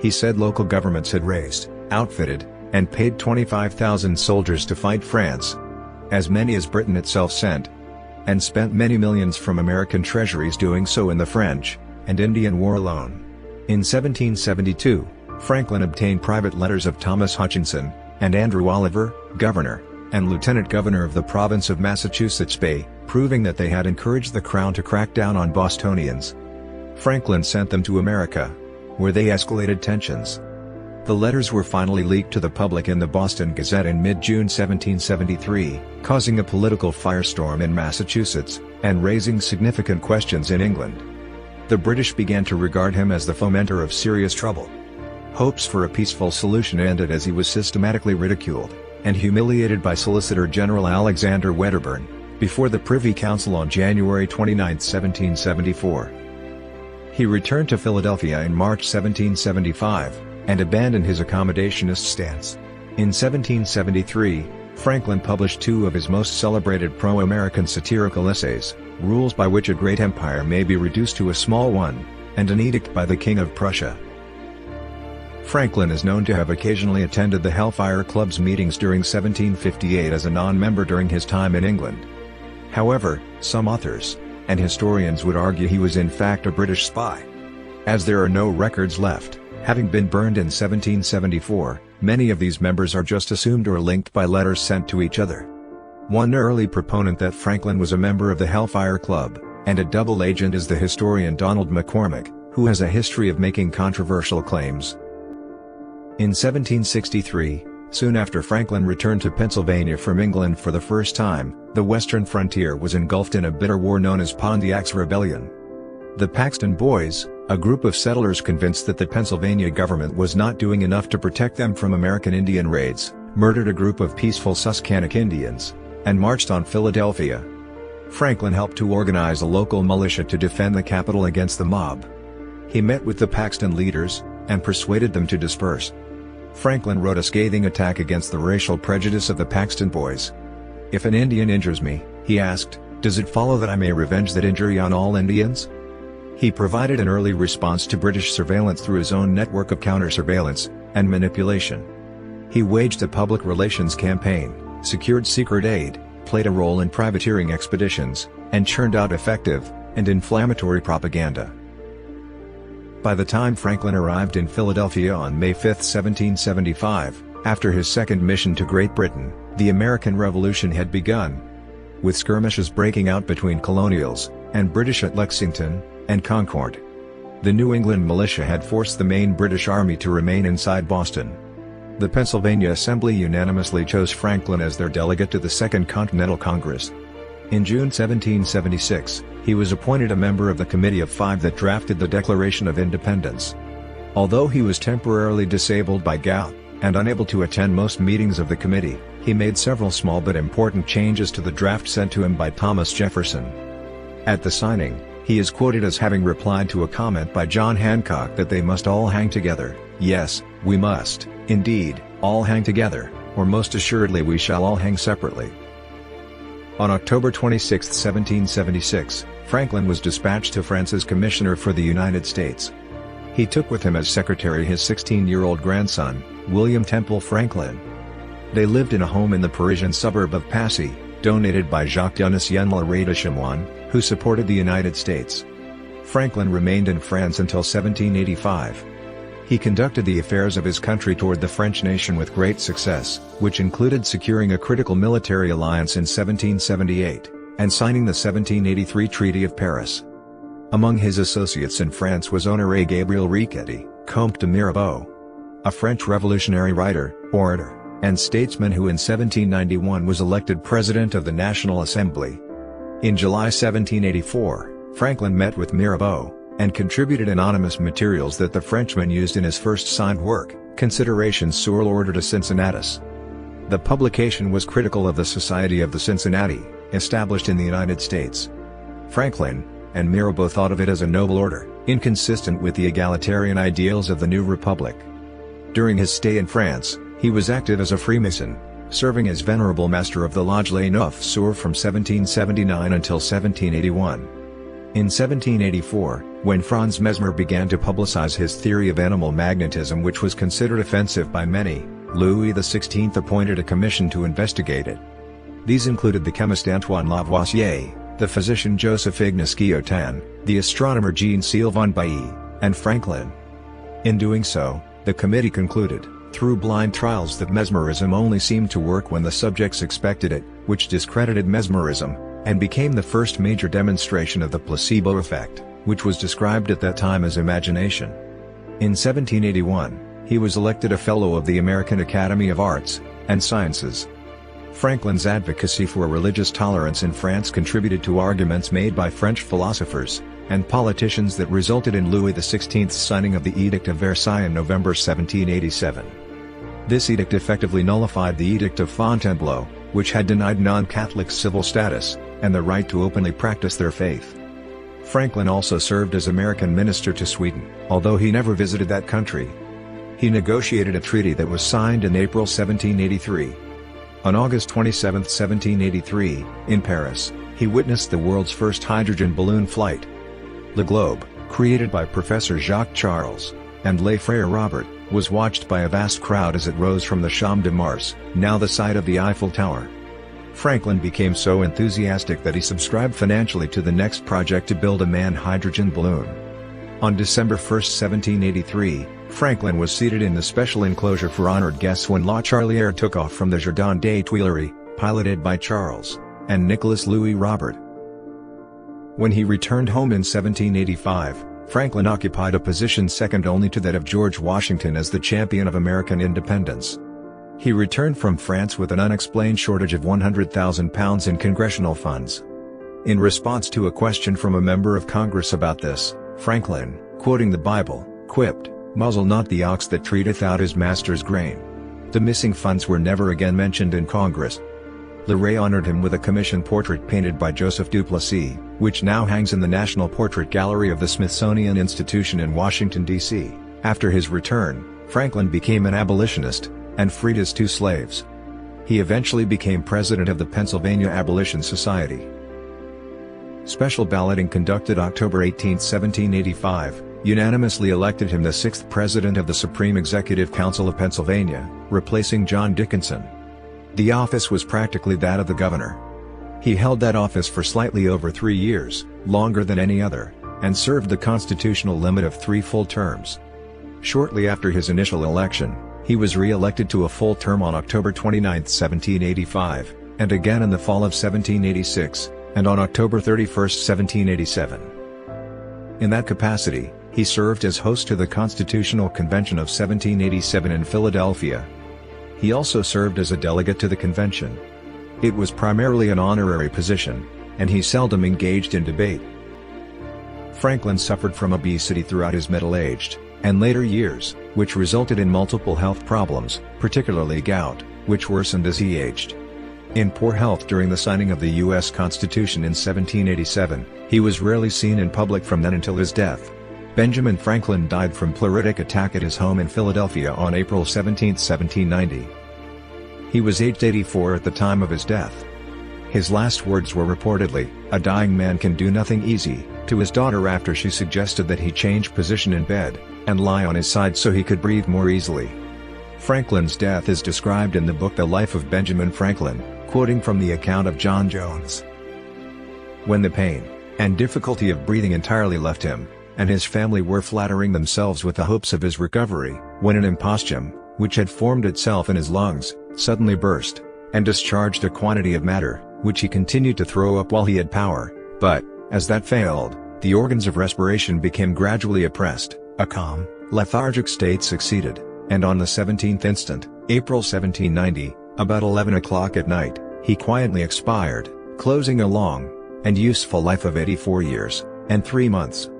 A: He said local governments had raised, outfitted, and paid 25,000 soldiers to fight France, as many as Britain itself sent, and spent many millions from American treasuries doing so in the French and Indian War alone. In 1772, Franklin obtained private letters of Thomas Hutchinson and Andrew Oliver, governor and lieutenant governor of the province of Massachusetts Bay, proving that they had encouraged the Crown to crack down on Bostonians. Franklin sent them to America, where they escalated tensions. The letters were finally leaked to the public in the Boston Gazette in mid-June 1773, causing a political firestorm in Massachusetts, and raising significant questions in England. The British began to regard him as the fomenter of serious trouble. Hopes for a peaceful solution ended as he was systematically ridiculed and humiliated by Solicitor General Alexander Wedderburn, before the Privy Council on January 29, 1774. He returned to Philadelphia in March 1775, and abandoned his accommodationist stance. In 1773, Franklin published two of his most celebrated pro-American satirical essays, Rules by Which a Great Empire May be Reduced to a Small One, and An Edict by the King of Prussia. Franklin is known to have occasionally attended the Hellfire Club's meetings during 1758 as a non-member during his time in England. However, some authors and historians would argue he was in fact a British spy. As there are no records left, having been burned in 1774, many of these members are just assumed or linked by letters sent to each other. One early proponent that Franklin was a member of the Hellfire Club, and a double agent is the historian Donald McCormick, who has a history of making controversial claims. In 1763, soon after Franklin returned to Pennsylvania from England for the first time, the western frontier was engulfed in a bitter war known as Pontiac's Rebellion. The Paxton Boys, a group of settlers convinced that the Pennsylvania government was not doing enough to protect them from American Indian raids, murdered a group of peaceful Susquehannock Indians, and marched on Philadelphia. Franklin helped to organize a local militia to defend the capital against the mob. He met with the Paxton leaders, and persuaded them to disperse. Franklin wrote a scathing attack against the racial prejudice of the Paxton Boys. "If an Indian injures me," he asked, "does it follow that I may revenge that injury on all Indians?" He provided an early response to British surveillance through his own network of counter-surveillance and manipulation. He waged a public relations campaign, secured secret aid, played a role in privateering expeditions, and churned out effective and inflammatory propaganda. By the time Franklin arrived in Philadelphia on May 5, 1775, after his second mission to Great Britain, the American Revolution had begun. With skirmishes breaking out between colonials and British at Lexington and Concord. The New England militia had forced the main British army to remain inside Boston. The Pennsylvania Assembly unanimously chose Franklin as their delegate to the Second Continental Congress. In June 1776, he was appointed a member of the Committee of Five that drafted the Declaration of Independence. Although he was temporarily disabled by gout, and unable to attend most meetings of the committee, he made several small but important changes to the draft sent to him by Thomas Jefferson. At the signing, he is quoted as having replied to a comment by John Hancock that they must all hang together. "Yes, we must, indeed, all hang together, or most assuredly we shall all hang separately." On October 26, 1776, Franklin was dispatched to France as Commissioner for the United States. He took with him as secretary his 16-year-old grandson, William Temple Franklin. They lived in a home in the Parisian suburb of Passy, donated by Jacques Donatien Lerey de Chamoine, who supported the United States. Franklin remained in France until 1785. He conducted the affairs of his country toward the French nation with great success, which included securing a critical military alliance in 1778, and signing the 1783 Treaty of Paris. Among his associates in France was Honoré Gabriel Riquetti, Comte de Mirabeau, a French revolutionary writer, orator, and statesman who in 1791 was elected President of the National Assembly. In July 1784, Franklin met with Mirabeau, and contributed anonymous materials that the Frenchman used in his first signed work, Considerations sur l'ordre de Cincinnatus. The publication was critical of the Society of the Cincinnati, established in the United States. Franklin and Mirabeau thought of it as a noble order, inconsistent with the egalitarian ideals of the new republic. During his stay in France, he was active as a Freemason, serving as Venerable Master of the Lodge Les Neuf Soeurs from 1779 until 1781. In 1784, when Franz Mesmer began to publicize his theory of animal magnetism, which was considered offensive by many, Louis XVI appointed a commission to investigate it. These included the chemist Antoine Lavoisier, the physician Joseph Ignace Guillotin, the astronomer Jean-Sylvain Bailly, and Franklin. In doing so, the committee concluded, through blind trials, that mesmerism only seemed to work when the subjects expected it, which discredited mesmerism, and became the first major demonstration of the placebo effect, which was described at that time as imagination. In 1781, he was elected a Fellow of the American Academy of Arts and Sciences. Franklin's advocacy for religious tolerance in France contributed to arguments made by French philosophers and politicians that resulted in Louis XVI's signing of the Edict of Versailles in November 1787. This edict effectively nullified the Edict of Fontainebleau, which had denied non-Catholics civil status and the right to openly practice their faith. Franklin also served as American minister to Sweden, although he never visited that country. He negotiated a treaty that was signed in April 1783. On August 27, 1783, in Paris, he witnessed the world's first hydrogen balloon flight. Le Globe, created by Professor Jacques Charles and Le Frère Robert, was watched by a vast crowd as it rose from the Champ de Mars, now the site of the Eiffel Tower. Franklin became so enthusiastic that he subscribed financially to the next project to build a manned hydrogen balloon. On December 1, 1783, Franklin was seated in the special enclosure for honored guests when La Charlière took off from the Jardin des Tuileries, piloted by Charles and Nicolas Louis Robert. When he returned home in 1785, Franklin occupied a position second only to that of George Washington as the champion of American independence. He returned from France with an unexplained shortage of £100,000 in congressional funds. In response to a question from a member of Congress about this, Franklin, quoting the Bible, quipped, "Muzzle not the ox that treateth out his master's grain." The missing funds were never again mentioned in Congress. Leray honored him with a commission portrait painted by Joseph Duplessis, which now hangs in the National Portrait Gallery of the Smithsonian Institution in Washington, D.C. After his return, Franklin became an abolitionist and freed his 2 slaves. He eventually became president of the Pennsylvania Abolition Society. Special balloting conducted October 18, 1785, unanimously elected him the 6th President of the Supreme Executive Council of Pennsylvania, replacing John Dickinson. The office was practically that of the governor. He held that office for slightly over 3 years, longer than any other, and served the constitutional limit of 3 full terms. Shortly after his initial election, he was re-elected to a full term on October 29, 1785, and again in the fall of 1786, and on October 31, 1787. In that capacity, he served as host to the Constitutional Convention of 1787 in Philadelphia. He also served as a delegate to the convention. It was primarily an honorary position, and he seldom engaged in debate. Franklin suffered from obesity throughout his middle-aged and later years, which resulted in multiple health problems, particularly gout, which worsened as he aged. In poor health during the signing of the U.S. Constitution in 1787, he was rarely seen in public from then until his death. Benjamin Franklin died from pleuritic attack at his home in Philadelphia on April 17, 1790. He was aged 84 at the time of his death. His last words were reportedly, "A dying man can do nothing easy," to his daughter after she suggested that he change position in bed and lie on his side so he could breathe more easily. Franklin's death is described in the book The Life of Benjamin Franklin, quoting from the account of John Jones. When the pain and difficulty of breathing entirely left him, and his family were flattering themselves with the hopes of his recovery, when an imposthume, which had formed itself in his lungs, suddenly burst, and discharged a quantity of matter, which he continued to throw up while he had power, but, as that failed, the organs of respiration became gradually oppressed, a calm, lethargic state succeeded, and on the 17th instant, April 1790, about 11 o'clock at night, he quietly expired, closing a long and useful life of 84 years and 3 months.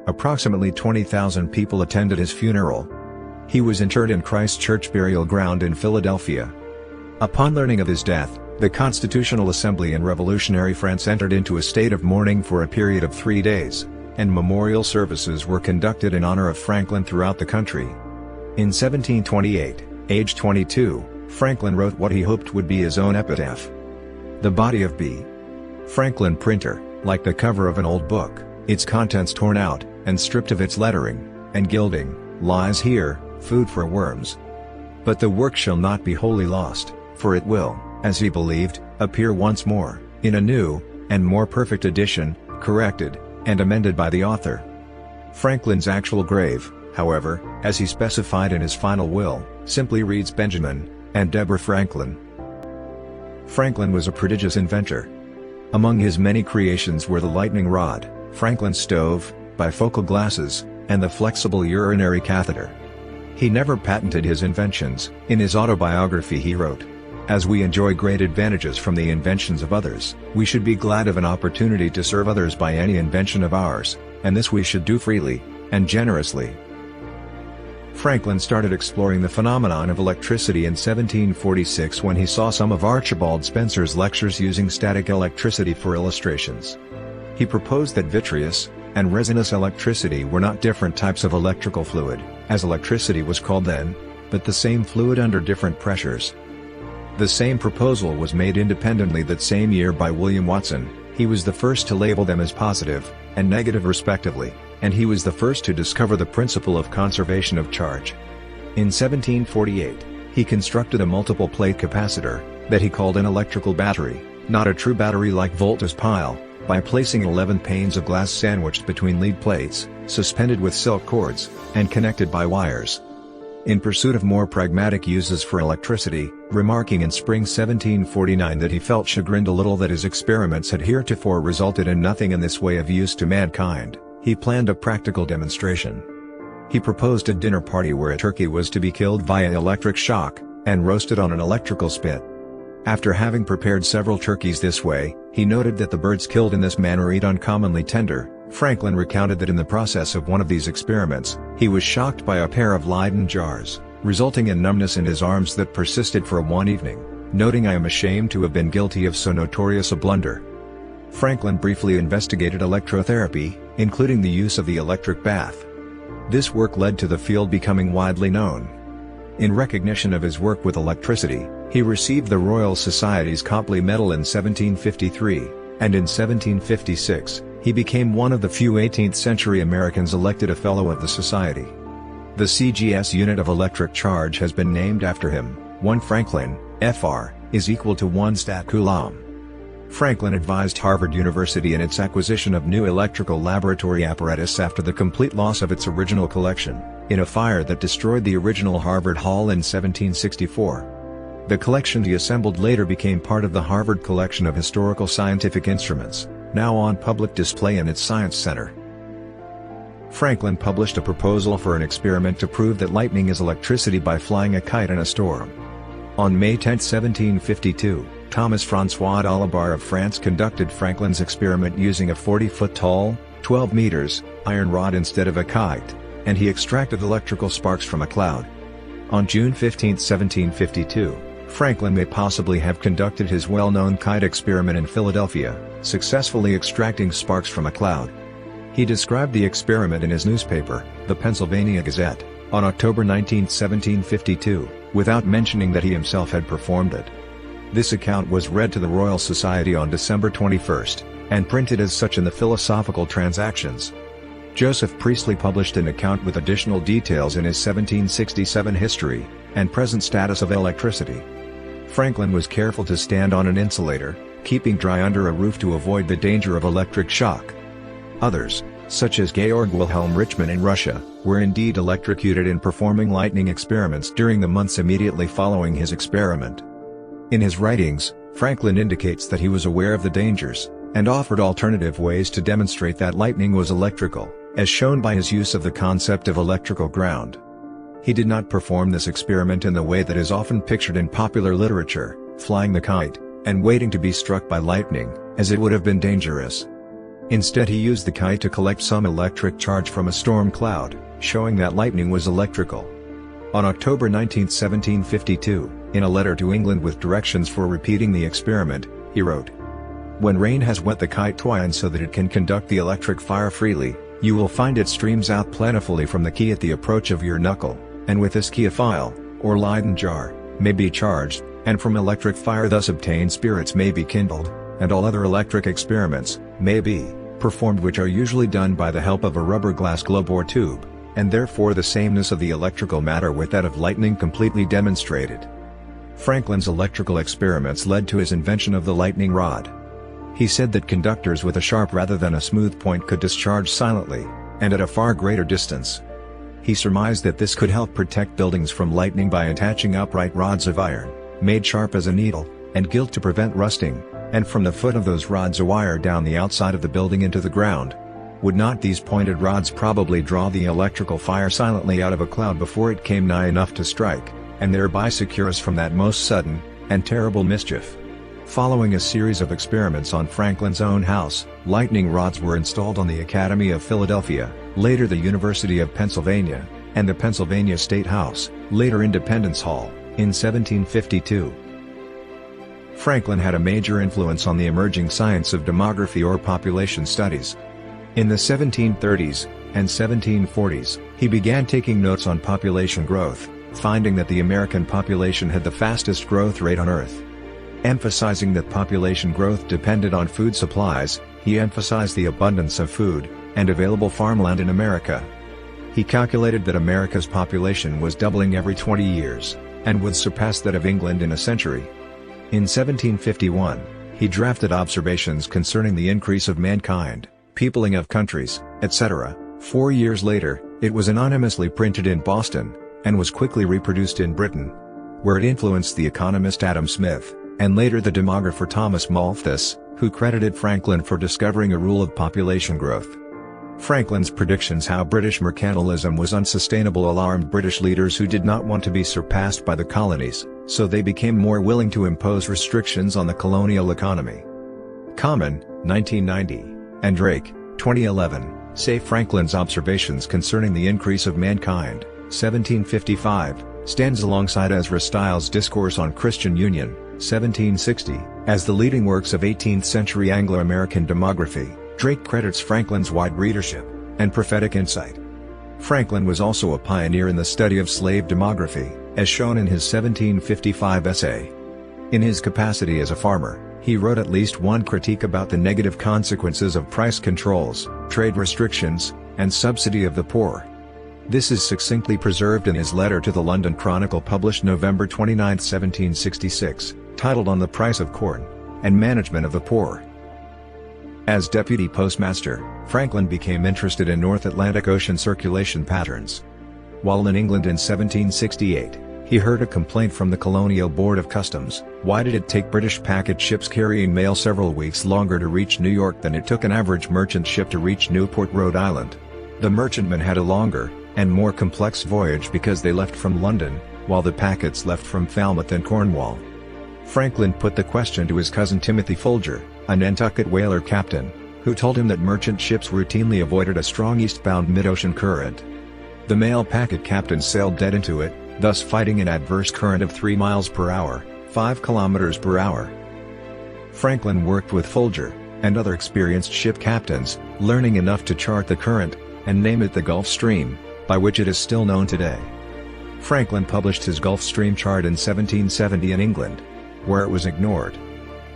A: Approximately 20,000 people attended his funeral. He was interred in Christ Church Burial Ground in Philadelphia. Upon learning of his death, the Constitutional Assembly in revolutionary France entered into a state of mourning for a period of 3 days, and memorial services were conducted in honor of Franklin throughout the country. In 1728, aged 22, Franklin wrote what he hoped would be his own epitaph. The body of B. Franklin printer, like the cover of an old book, its contents torn out, and stripped of its lettering and gilding, lies here, food for worms. But the work shall not be wholly lost, for it will, as he believed, appear once more, in a new and more perfect edition, corrected and amended by the author. Franklin's actual grave, however, as he specified in his final will, simply reads Benjamin and Deborah Franklin. Franklin was a prodigious inventor. Among his many creations were the lightning rod, Franklin's stove, bifocal glasses, and the flexible urinary catheter. He never patented his inventions. In his autobiography he wrote, "As we enjoy great advantages from the inventions of others, we should be glad of an opportunity to serve others by any invention of ours, and this we should do freely and generously." Franklin started exploring the phenomenon of electricity in 1746 when he saw some of Archibald Spencer's lectures using static electricity for illustrations. He proposed that vitreous and resinous electricity were not different types of electrical fluid, as electricity was called then, but the same fluid under different pressures. The same proposal was made independently that same year by William Watson. He was the first to label them as positive and negative respectively, and he was the first to discover the principle of conservation of charge. In 1748, he constructed a multiple plate capacitor that he called an electrical battery, not a true battery like Volta's pile, by placing 11 panes of glass sandwiched between lead plates, suspended with silk cords, and connected by wires. In pursuit of more pragmatic uses for electricity, remarking in spring 1749 that he felt chagrined a little that his experiments had heretofore resulted in nothing in this way of use to mankind, he planned a practical demonstration. He proposed a dinner party where a turkey was to be killed via electric shock, and roasted on an electrical spit. After having prepared several turkeys this way, he noted that the birds killed in this manner eat uncommonly tender. Franklin recounted that in the process of one of these experiments, he was shocked by a pair of Leyden jars, resulting in numbness in his arms that persisted for one evening, noting, "I am ashamed to have been guilty of so notorious a blunder." Franklin briefly investigated electrotherapy, including the use of the electric bath. This work led to the field becoming widely known. In recognition of his work with electricity, he received the Royal Society's Copley Medal in 1753, and in 1756, he became one of the few 18th-century Americans elected a Fellow of the Society. The CGS unit of electric charge has been named after him. 1 Franklin, Fr, is equal to 1 stat coulomb. Franklin advised Harvard University in its acquisition of new electrical laboratory apparatus after the complete loss of its original collection, in a fire that destroyed the original Harvard Hall in 1764. The collection he assembled later became part of the Harvard Collection of Historical Scientific Instruments, now on public display in its Science Center. Franklin published a proposal for an experiment to prove that lightning is electricity by flying a kite in a storm. On May 10, 1752, Thomas François d'Alibar of France conducted Franklin's experiment using a 40-foot tall, 12 meters, iron rod instead of a kite, and he extracted electrical sparks from a cloud. On June 15, 1752, Franklin may possibly have conducted his well-known kite experiment in Philadelphia, successfully extracting sparks from a cloud. He described the experiment in his newspaper, the Pennsylvania Gazette, on October 19, 1752, without mentioning that he himself had performed it. This account was read to the Royal Society on December 21, and printed as such in the Philosophical Transactions. Joseph Priestley published an account with additional details in his 1767 History and Present Status of Electricity. Franklin was careful to stand on an insulator, keeping dry under a roof to avoid the danger of electric shock. Others, such as Georg Wilhelm Richmann in Russia, were indeed electrocuted in performing lightning experiments during the months immediately following his experiment. In his writings, Franklin indicates that he was aware of the dangers, and offered alternative ways to demonstrate that lightning was electrical, as shown by his use of the concept of electrical ground. He did not perform this experiment in the way that is often pictured in popular literature, flying the kite, and waiting to be struck by lightning, as it would have been dangerous. Instead he used the kite to collect some electric charge from a storm cloud, showing that lightning was electrical. On October 19, 1752, in a letter to England with directions for repeating the experiment, he wrote, "When rain has wet the kite twine so that it can conduct the electric fire freely, you will find it streams out plentifully from the key at the approach of your knuckle, and with this key a phial, or Leyden jar, may be charged, and from electric fire thus obtained spirits may be kindled, and all other electric experiments may be performed which are usually done by the help of a rubber glass globe or tube, and therefore the sameness of the electrical matter with that of lightning completely demonstrated." Franklin's electrical experiments led to his invention of the lightning rod. He said that conductors with a sharp rather than a smooth point could discharge silently, and at a far greater distance. He surmised that this could help protect buildings from lightning by attaching upright rods of iron, made sharp as a needle, and gilt to prevent rusting, and from the foot of those rods a wire down the outside of the building into the ground. Would not these pointed rods probably draw the electrical fire silently out of a cloud before it came nigh enough to strike, and thereby secure us from that most sudden and terrible mischief? Following a series of experiments on Franklin's own house, lightning rods were installed on the Academy of Philadelphia, later the University of Pennsylvania, and the Pennsylvania State House, later Independence Hall, in 1752. Franklin had a major influence on the emerging science of demography or population studies. In the 1730s and 1740s, he began taking notes on population growth, finding that the American population had the fastest growth rate on Earth. Emphasizing that population growth depended on food supplies, he emphasized the abundance of food and available farmland in America. He calculated that America's population was doubling every 20 years, and would surpass that of England in a century. In 1751, he drafted observations concerning the increase of mankind, peopling of countries, etc. 4 years later, it was anonymously printed in Boston, and was quickly reproduced in Britain, where it influenced the economist Adam Smith, and later the demographer Thomas Malthus, who credited Franklin for discovering a rule of population growth. Franklin's predictions how British mercantilism was unsustainable alarmed British leaders who did not want to be surpassed by the colonies, so they became more willing to impose restrictions on the colonial economy. Common, 1990, and Drake, 2011, say Franklin's observations concerning the increase of mankind, 1755, stands alongside Ezra Stiles' Discourse on Christian Union, 1760, as the leading works of 18th-century Anglo-American demography. Drake credits Franklin's wide readership and prophetic insight. Franklin was also a pioneer in the study of slave demography, as shown in his 1755 essay. In his capacity as a farmer, he wrote at least one critique about the negative consequences of price controls, trade restrictions, and subsidy of the poor. This is succinctly preserved in his letter to the London Chronicle published November 29, 1766, titled On the Price of Corn, and Management of the Poor. As deputy postmaster, Franklin became interested in North Atlantic Ocean circulation patterns. While in England in 1768, he heard a complaint from the Colonial Board of Customs. Why did it take British packet ships carrying mail several weeks longer to reach New York than it took an average merchant ship to reach Newport, Rhode Island? The merchantmen had a longer and more complex voyage because they left from London, while the packets left from Falmouth and Cornwall. Franklin put the question to his cousin Timothy Folger, a Nantucket whaler captain, who told him that merchant ships routinely avoided a strong eastbound mid-ocean current. The mail packet captain sailed dead into it, thus fighting an adverse current of 3 miles per hour, 5 kilometers per hour. Franklin worked with Folger and other experienced ship captains, learning enough to chart the current and name it the Gulf Stream, by which it is still known today. Franklin published his Gulf Stream chart in 1770 in England, where it was ignored.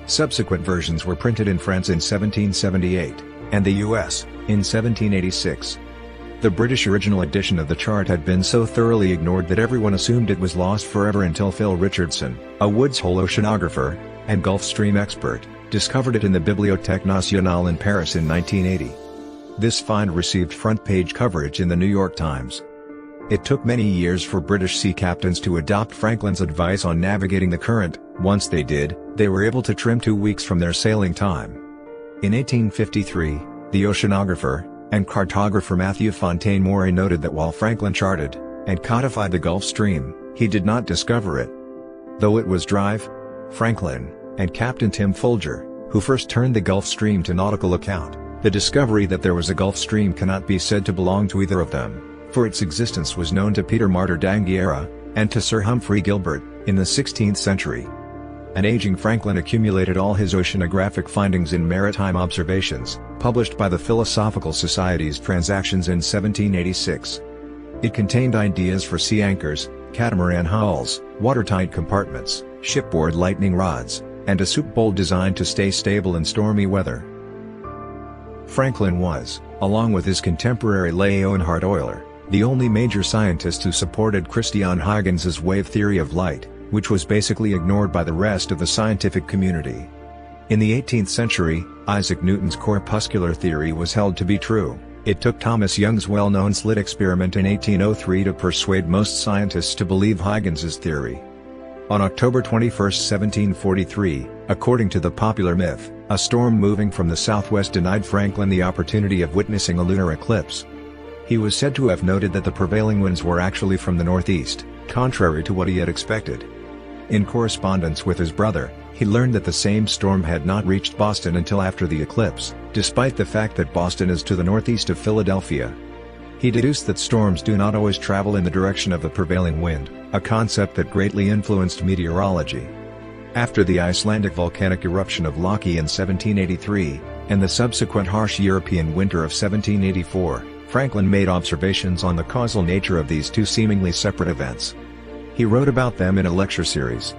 A: Subsequent versions were printed in France in 1778, and the US, in 1786. The British original edition of the chart had been so thoroughly ignored that everyone assumed it was lost forever until Phil Richardson, a Woods Hole oceanographer and Gulf Stream expert, discovered it in the Bibliothèque Nationale in Paris in 1980. This find received front-page coverage in the New York Times. It took many years for British sea captains to adopt Franklin's advice on navigating the current. Once they did, they were able to trim 2 weeks from their sailing time. In 1853, the oceanographer and cartographer Matthew Fontaine Maury noted that while Franklin charted, and codified the Gulf Stream, he did not discover it. Though it was Drive, Franklin, and Captain Tim Folger, who first turned the Gulf Stream to nautical account, the discovery that there was a Gulf Stream cannot be said to belong to either of them, for its existence was known to Peter Martyr d'Anghiera, and to Sir Humphrey Gilbert, in the 16th century. An aging Franklin accumulated all his oceanographic findings in Maritime Observations, published by the Philosophical Society's Transactions in 1786. It contained ideas for sea anchors, catamaran hulls, watertight compartments, shipboard lightning rods, and a soup bowl designed to stay stable in stormy weather. Franklin was, along with his contemporary Leonhard Euler, the only major scientist who supported Christian Huygens' wave theory of light, which was basically ignored by the rest of the scientific community. In the 18th century, Isaac Newton's corpuscular theory was held to be true. It took Thomas Young's well-known slit experiment in 1803 to persuade most scientists to believe Huygens' theory. On October 21, 1743, according to the popular myth, a storm moving from the southwest denied Franklin the opportunity of witnessing a lunar eclipse. He was said to have noted that the prevailing winds were actually from the northeast, contrary to what he had expected. In correspondence with his brother, he learned that the same storm had not reached Boston until after the eclipse, despite the fact that Boston is to the northeast of Philadelphia. He deduced that storms do not always travel in the direction of the prevailing wind, a concept that greatly influenced meteorology. After the Icelandic volcanic eruption of Loki in 1783, and the subsequent harsh European winter of 1784, Franklin made observations on the causal nature of these two seemingly separate events. He wrote about them in a lecture series.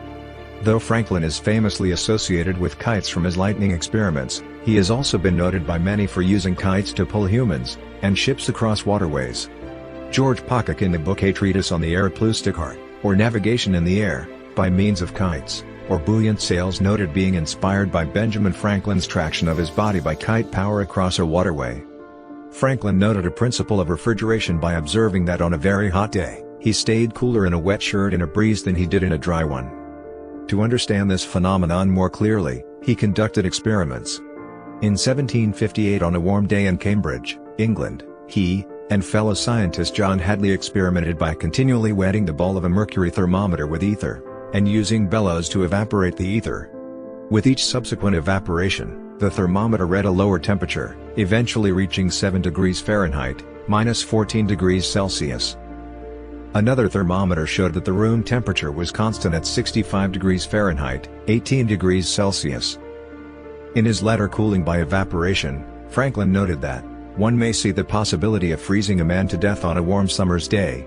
A: Though Franklin is famously associated with kites from his lightning experiments, he has also been noted by many for using kites to pull humans and ships across waterways. George Pocock in the book A Treatise on the Aeroplustic Art, or Navigation in the Air, by means of kites, or buoyant sails, noted being inspired by Benjamin Franklin's traction of his body by kite power across a waterway. Franklin noted a principle of refrigeration by observing that on a very hot day, he stayed cooler in a wet shirt in a breeze than he did in a dry one. To understand this phenomenon more clearly, he conducted experiments. In 1758, on a warm day in Cambridge, England, he and fellow scientist John Hadley experimented by continually wetting the ball of a mercury thermometer with ether, and using bellows to evaporate the ether. With each subsequent evaporation, the thermometer read a lower temperature, eventually reaching 7 degrees Fahrenheit, minus 14 degrees Celsius. Another thermometer showed that the room temperature was constant at 65 degrees Fahrenheit, 18 degrees Celsius. In his letter Cooling by Evaporation, Franklin noted that, one may see the possibility of freezing a man to death on a warm summer's day.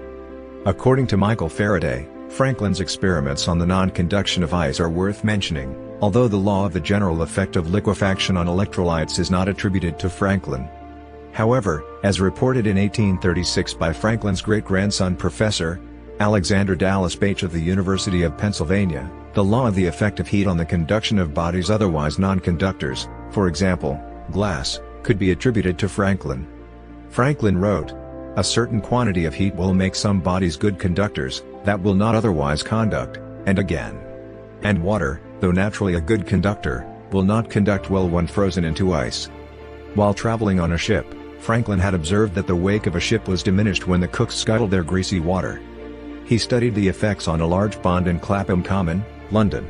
A: According to Michael Faraday, Franklin's experiments on the non-conduction of ice are worth mentioning, although the law of the general effect of liquefaction on electrolytes is not attributed to Franklin. However, as reported in 1836 by Franklin's great-grandson Professor Alexander Dallas Bache of the University of Pennsylvania, the law of the effect of heat on the conduction of bodies otherwise non-conductors, for example, glass, could be attributed to Franklin. Franklin wrote, "A certain quantity of heat will make some bodies good conductors, that will not otherwise conduct, and again. And water, though naturally a good conductor, will not conduct well when frozen into ice." While traveling on a ship, Franklin had observed that the wake of a ship was diminished when the cooks scuttled their greasy water. He studied the effects on a large pond in Clapham Common, London.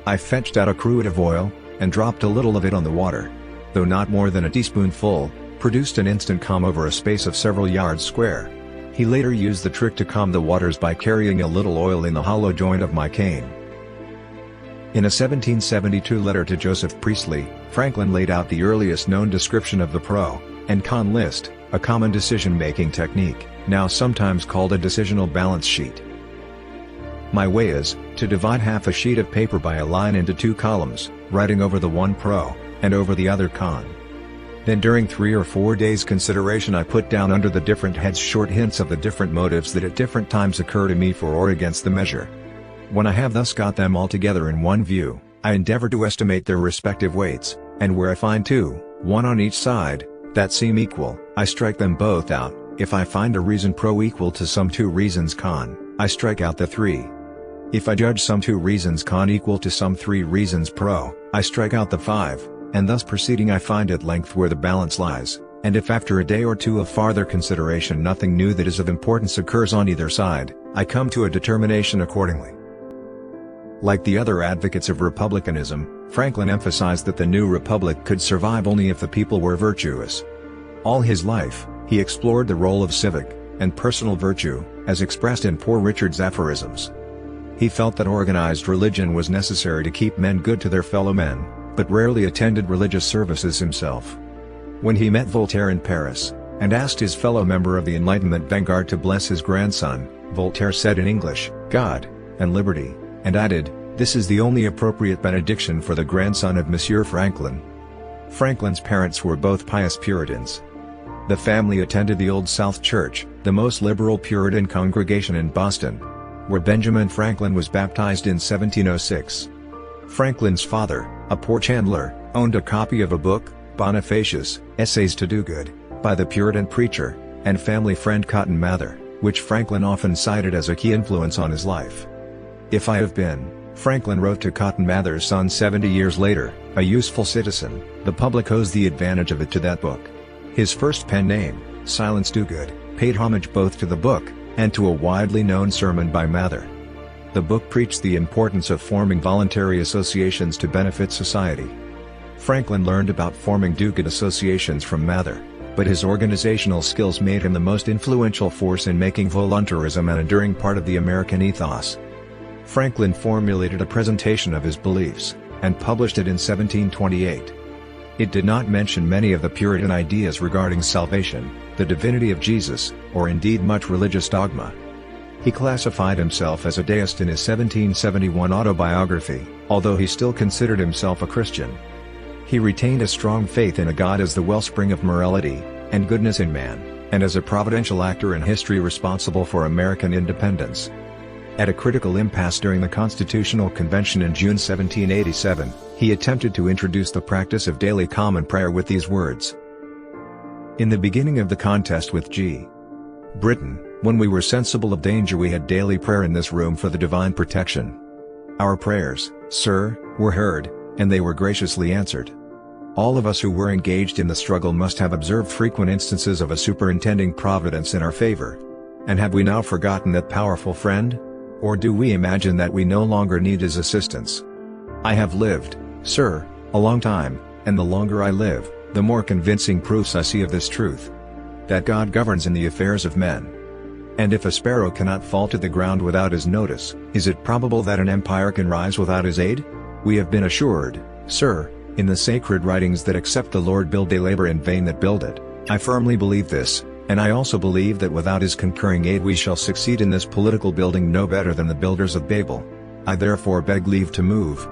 A: "I fetched out a cruet of oil, and dropped a little of it on the water, though not more than a teaspoonful, produced an instant calm over a space of several yards square." He later used the trick to calm the waters by carrying a little oil in the hollow joint of my cane. In a 1772 letter to Joseph Priestley, Franklin laid out the earliest known description of the pro and con list, a common decision-making technique, now sometimes called a decisional balance sheet. "My way is, to divide half a sheet of paper by a line into two columns, writing over the one pro, and over the other con. Then during 3 or 4 days' consideration I put down under the different heads short hints of the different motives that at different times occur to me for or against the measure. When I have thus got them all together in one view, I endeavor to estimate their respective weights, and where I find 2, 1 on each side, that seem equal, I strike them both out. If I find a reason pro equal to some 2 reasons con, I strike out the 3. If I judge some 2 reasons con equal to some 3 reasons pro, I strike out the 5, and thus proceeding I find at length where the balance lies, And if after a day or two of farther consideration nothing new that is of importance occurs on either side, I come to a determination accordingly. Like the other advocates of republicanism, Franklin emphasized that the new republic could survive only if the people were virtuous. All his life, he explored the role of civic and personal virtue, as expressed in Poor Richard's aphorisms. He felt that organized religion was necessary to keep men good to their fellow men, but rarely attended religious services himself. When he met Voltaire in Paris, and asked his fellow member of the Enlightenment vanguard to bless his grandson, Voltaire said in English, "God and liberty," and added, "This is the only appropriate benediction for the grandson of Monsieur Franklin." Franklin's parents were both pious Puritans. The family attended the Old South Church, the most liberal Puritan congregation in Boston, where Benjamin Franklin was baptized in 1706. Franklin's father, a poor chandler, owned a copy of a book, Bonifacius, Essays to Do Good, by the Puritan preacher and family friend Cotton Mather, which Franklin often cited as a key influence on his life. "If I have been," Franklin wrote to Cotton Mather's son 70 years later, "a useful citizen, the public owes the advantage of it to that book." His first pen name, Silence Dogood, paid homage both to the book and to a widely known sermon by Mather. The book preached the importance of forming voluntary associations to benefit society. Franklin learned about forming do-good associations from Mather, but his organizational skills made him the most influential force in making voluntarism an enduring part of the American ethos. Franklin formulated a presentation of his beliefs, and published it in 1728. It did not mention many of the Puritan ideas regarding salvation, the divinity of Jesus, or indeed much religious dogma. He classified himself as a deist in his 1771 autobiography, although he still considered himself a Christian. He retained a strong faith in a God as the wellspring of morality and goodness in man, and as a providential actor in history responsible for American independence. At a critical impasse during the Constitutional Convention in June 1787, he attempted to introduce the practice of daily common prayer with these words. "In the beginning of the contest with G. Britain, when we were sensible of danger, we had daily prayer in this room for the divine protection. Our prayers, sir, were heard, and they were graciously answered. All of us who were engaged in the struggle must have observed frequent instances of a superintending providence in our favor. And have we now forgotten that powerful friend? Or do we imagine that we no longer need his assistance? I have lived, sir, a long time, and the longer I live, the more convincing proofs I see of this truth. That God governs in the affairs of men. And if a sparrow cannot fall to the ground without his notice, is it probable that an empire can rise without his aid? We have been assured, sir, in the sacred writings that except the Lord build they labor in vain that build it. I firmly believe this, and I also believe that without his concurring aid we shall succeed in this political building no better than the builders of Babel. I therefore beg leave to move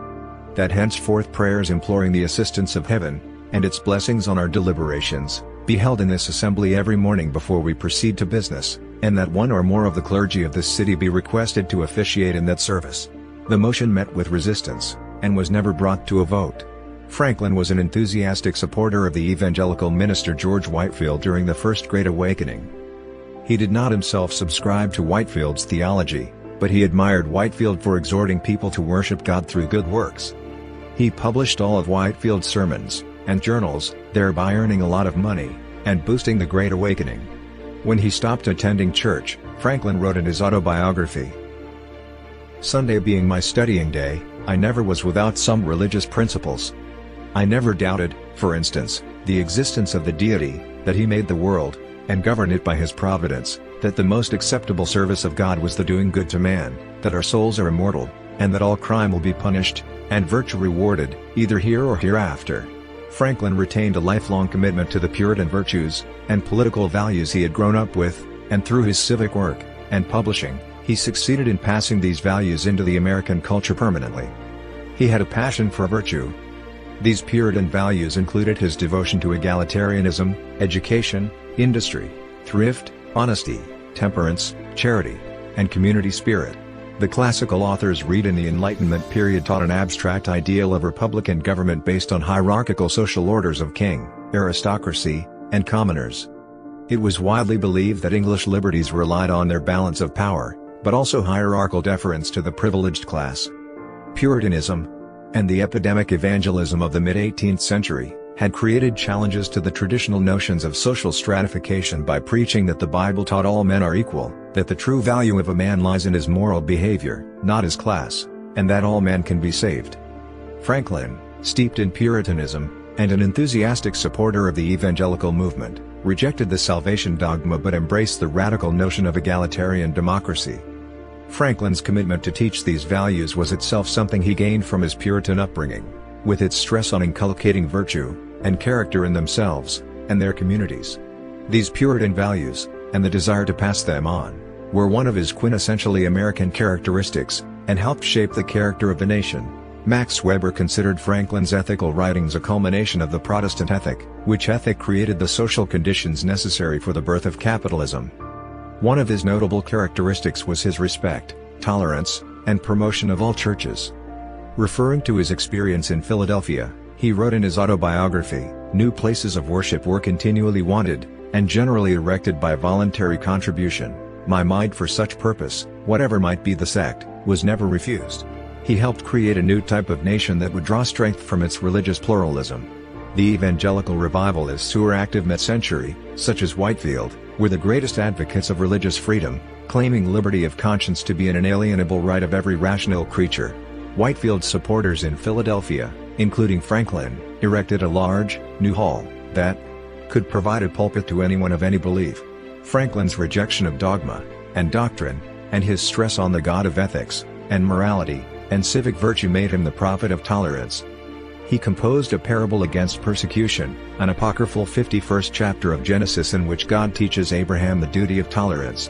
A: that henceforth prayers imploring the assistance of heaven, and its blessings on our deliberations, be held in this assembly every morning before we proceed to business, and that one or more of the clergy of this city be requested to officiate in that service." The motion met with resistance, and was never brought to a vote. Franklin was an enthusiastic supporter of the evangelical minister George Whitefield during the First Great Awakening. He did not himself subscribe to Whitefield's theology, but he admired Whitefield for exhorting people to worship God through good works. He published all of Whitefield's sermons and journals, thereby earning a lot of money and boosting the Great Awakening. When he stopped attending church, Franklin wrote in his autobiography, "Sunday being my studying day, I never was without some religious principles. I never doubted, for instance, the existence of the deity, that he made the world, and governed it by his providence, that the most acceptable service of God was the doing good to man, that our souls are immortal, and that all crime will be punished, and virtue rewarded, either here or hereafter." Franklin retained a lifelong commitment to the Puritan virtues and political values he had grown up with, and through his civic work and publishing, he succeeded in passing these values into the American culture permanently. He had a passion for virtue. These Puritan values included his devotion to egalitarianism, education, industry, thrift, honesty, temperance, charity, and community spirit. The classical authors read in the Enlightenment period taught an abstract ideal of republican government based on hierarchical social orders of king, aristocracy, and commoners. It was widely believed that English liberties relied on their balance of power, but also hierarchical deference to the privileged class. Puritanism, and the epidemic evangelism of the mid-18th century, had created challenges to the traditional notions of social stratification by preaching that the Bible taught all men are equal, that the true value of a man lies in his moral behavior, not his class, and that all men can be saved. Franklin, steeped in Puritanism, and an enthusiastic supporter of the evangelical movement, rejected the salvation dogma but embraced the radical notion of egalitarian democracy. Franklin's commitment to teach these values was itself something he gained from his Puritan upbringing, with its stress on inculcating virtue and character in themselves and their communities. These Puritan values, and the desire to pass them on, were one of his quintessentially American characteristics, and helped shape the character of the nation. Max Weber considered Franklin's ethical writings a culmination of the Protestant ethic, which ethic created the social conditions necessary for the birth of capitalism. One of his notable characteristics was his respect, tolerance, and promotion of all churches. Referring to his experience in Philadelphia, he wrote in his autobiography, "New places of worship were continually wanted, and generally erected by voluntary contribution. My mind for such purpose, whatever might be the sect, was never refused." He helped create a new type of nation that would draw strength from its religious pluralism. The evangelical revivalists who were active mid-century, such as Whitefield, were the greatest advocates of religious freedom, claiming liberty of conscience to be an inalienable right of every rational creature. Whitefield's supporters in Philadelphia, including Franklin, erected a large, new hall that could provide a pulpit to anyone of any belief. Franklin's rejection of dogma and doctrine, and his stress on the God of ethics and morality and civic virtue made him the prophet of tolerance. He composed a parable against persecution, an apocryphal 51st chapter of Genesis in which God teaches Abraham the duty of tolerance.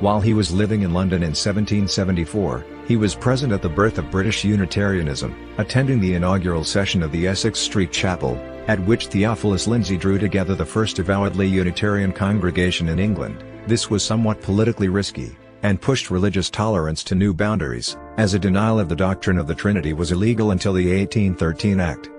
A: While he was living in London in 1774, he was present at the birth of British Unitarianism, attending the inaugural session of the Essex Street Chapel, at which Theophilus Lindsay drew together the first avowedly Unitarian congregation in England. This was somewhat politically risky, and pushed religious tolerance to new boundaries, as a denial of the doctrine of the Trinity was illegal until the 1813 Act.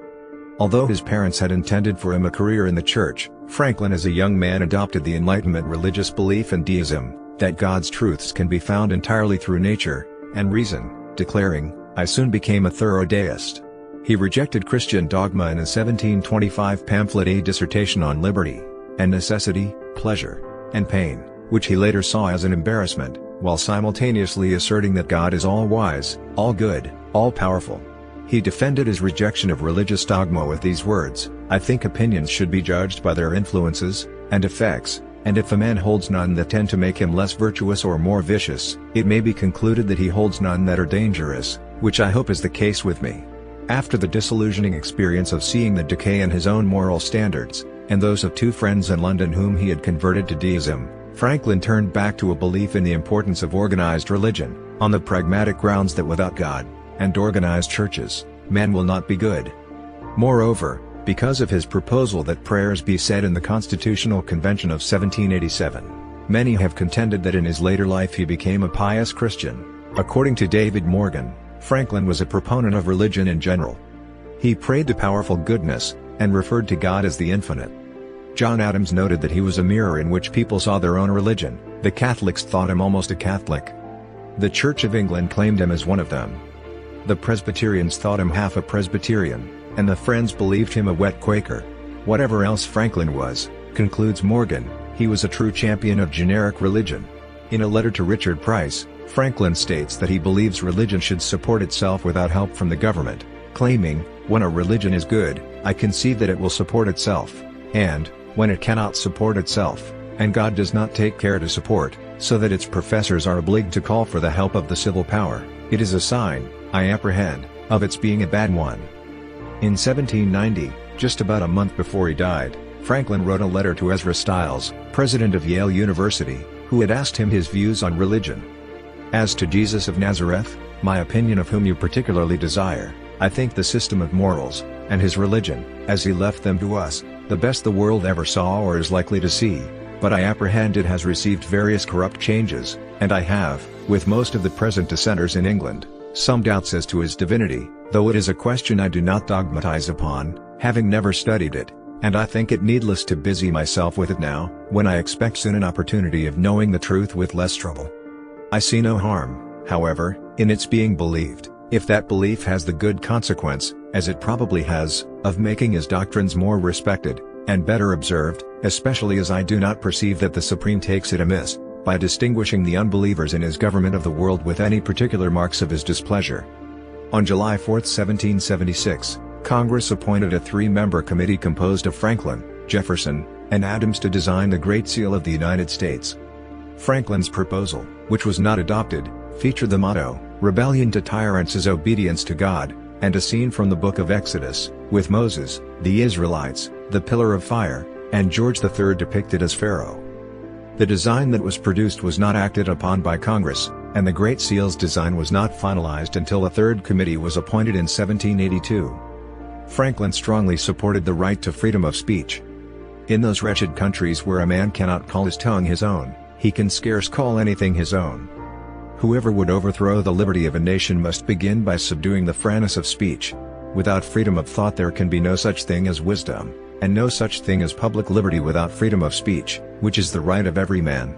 A: Although his parents had intended for him a career in the church, Franklin as a young man adopted the Enlightenment religious belief in deism, that God's truths can be found entirely through nature and reason, declaring, "I soon became a thorough deist." He rejected Christian dogma in a 1725 pamphlet, A Dissertation on Liberty and Necessity, Pleasure and Pain, which he later saw as an embarrassment, while simultaneously asserting that God is all-wise, all-good, all-powerful. He defended his rejection of religious dogma with these words, "I think opinions should be judged by their influences and effects, and if a man holds none that tend to make him less virtuous or more vicious, it may be concluded that he holds none that are dangerous, which I hope is the case with me." After the disillusioning experience of seeing the decay in his own moral standards, and those of two friends in London whom he had converted to deism, Franklin turned back to a belief in the importance of organized religion, on the pragmatic grounds that without God and organized churches, man will not be good. Moreover, because of his proposal that prayers be said in the Constitutional Convention of 1787, many have contended that in his later life he became a pious Christian. According to David Morgan, Franklin was a proponent of religion in general. He prayed to powerful goodness, and referred to God as the infinite. John Adams noted that he was a mirror in which people saw their own religion. The Catholics thought him almost a Catholic. The Church of England claimed him as one of them. The Presbyterians thought him half a Presbyterian, and the Friends believed him a wet Quaker. Whatever else Franklin was, concludes Morgan, he was a true champion of generic religion. In a letter to Richard Price, Franklin states that he believes religion should support itself without help from the government, claiming, "When a religion is good, I conceive that it will support itself, and, when it cannot support itself, and God does not take care to support, so that its professors are obliged to call for the help of the civil power, it is a sign, I apprehend, of its being a bad one." In 1790, just about a month before he died, Franklin wrote a letter to Ezra Stiles, president of Yale University, who had asked him his views on religion. "As to Jesus of Nazareth, my opinion of whom you particularly desire, I think the system of morals, and his religion, as he left them to us, the best the world ever saw or is likely to see, but I apprehend it has received various corrupt changes, and I have, with most of the present dissenters in England, some doubts as to his divinity, though it is a question I do not dogmatize upon, having never studied it, and I think it needless to busy myself with it now, when I expect soon an opportunity of knowing the truth with less trouble. I see no harm, however, in its being believed, if that belief has the good consequence, as it probably has, of making his doctrines more respected, and better observed, especially as I do not perceive that the Supreme takes it amiss, by distinguishing the unbelievers in his government of the world with any particular marks of his displeasure. On July 4, 1776, Congress appointed a 3-member committee composed of Franklin, Jefferson, and Adams to design the Great Seal of the United States. Franklin's proposal, which was not adopted, featured the motto, "Rebellion to tyrants is obedience to God," and a scene from the Book of Exodus, with Moses, the Israelites, the pillar of fire, and George III depicted as Pharaoh. The design that was produced was not acted upon by Congress, and the Great Seal's design was not finalized until a 3rd committee was appointed in 1782. Franklin strongly supported the right to freedom of speech. In those wretched countries where a man cannot call his tongue his own, he can scarce call anything his own. Whoever would overthrow the liberty of a nation must begin by subduing the frankness of speech. Without freedom of thought there can be no such thing as wisdom, and no such thing as public liberty without freedom of speech, which is the right of every man.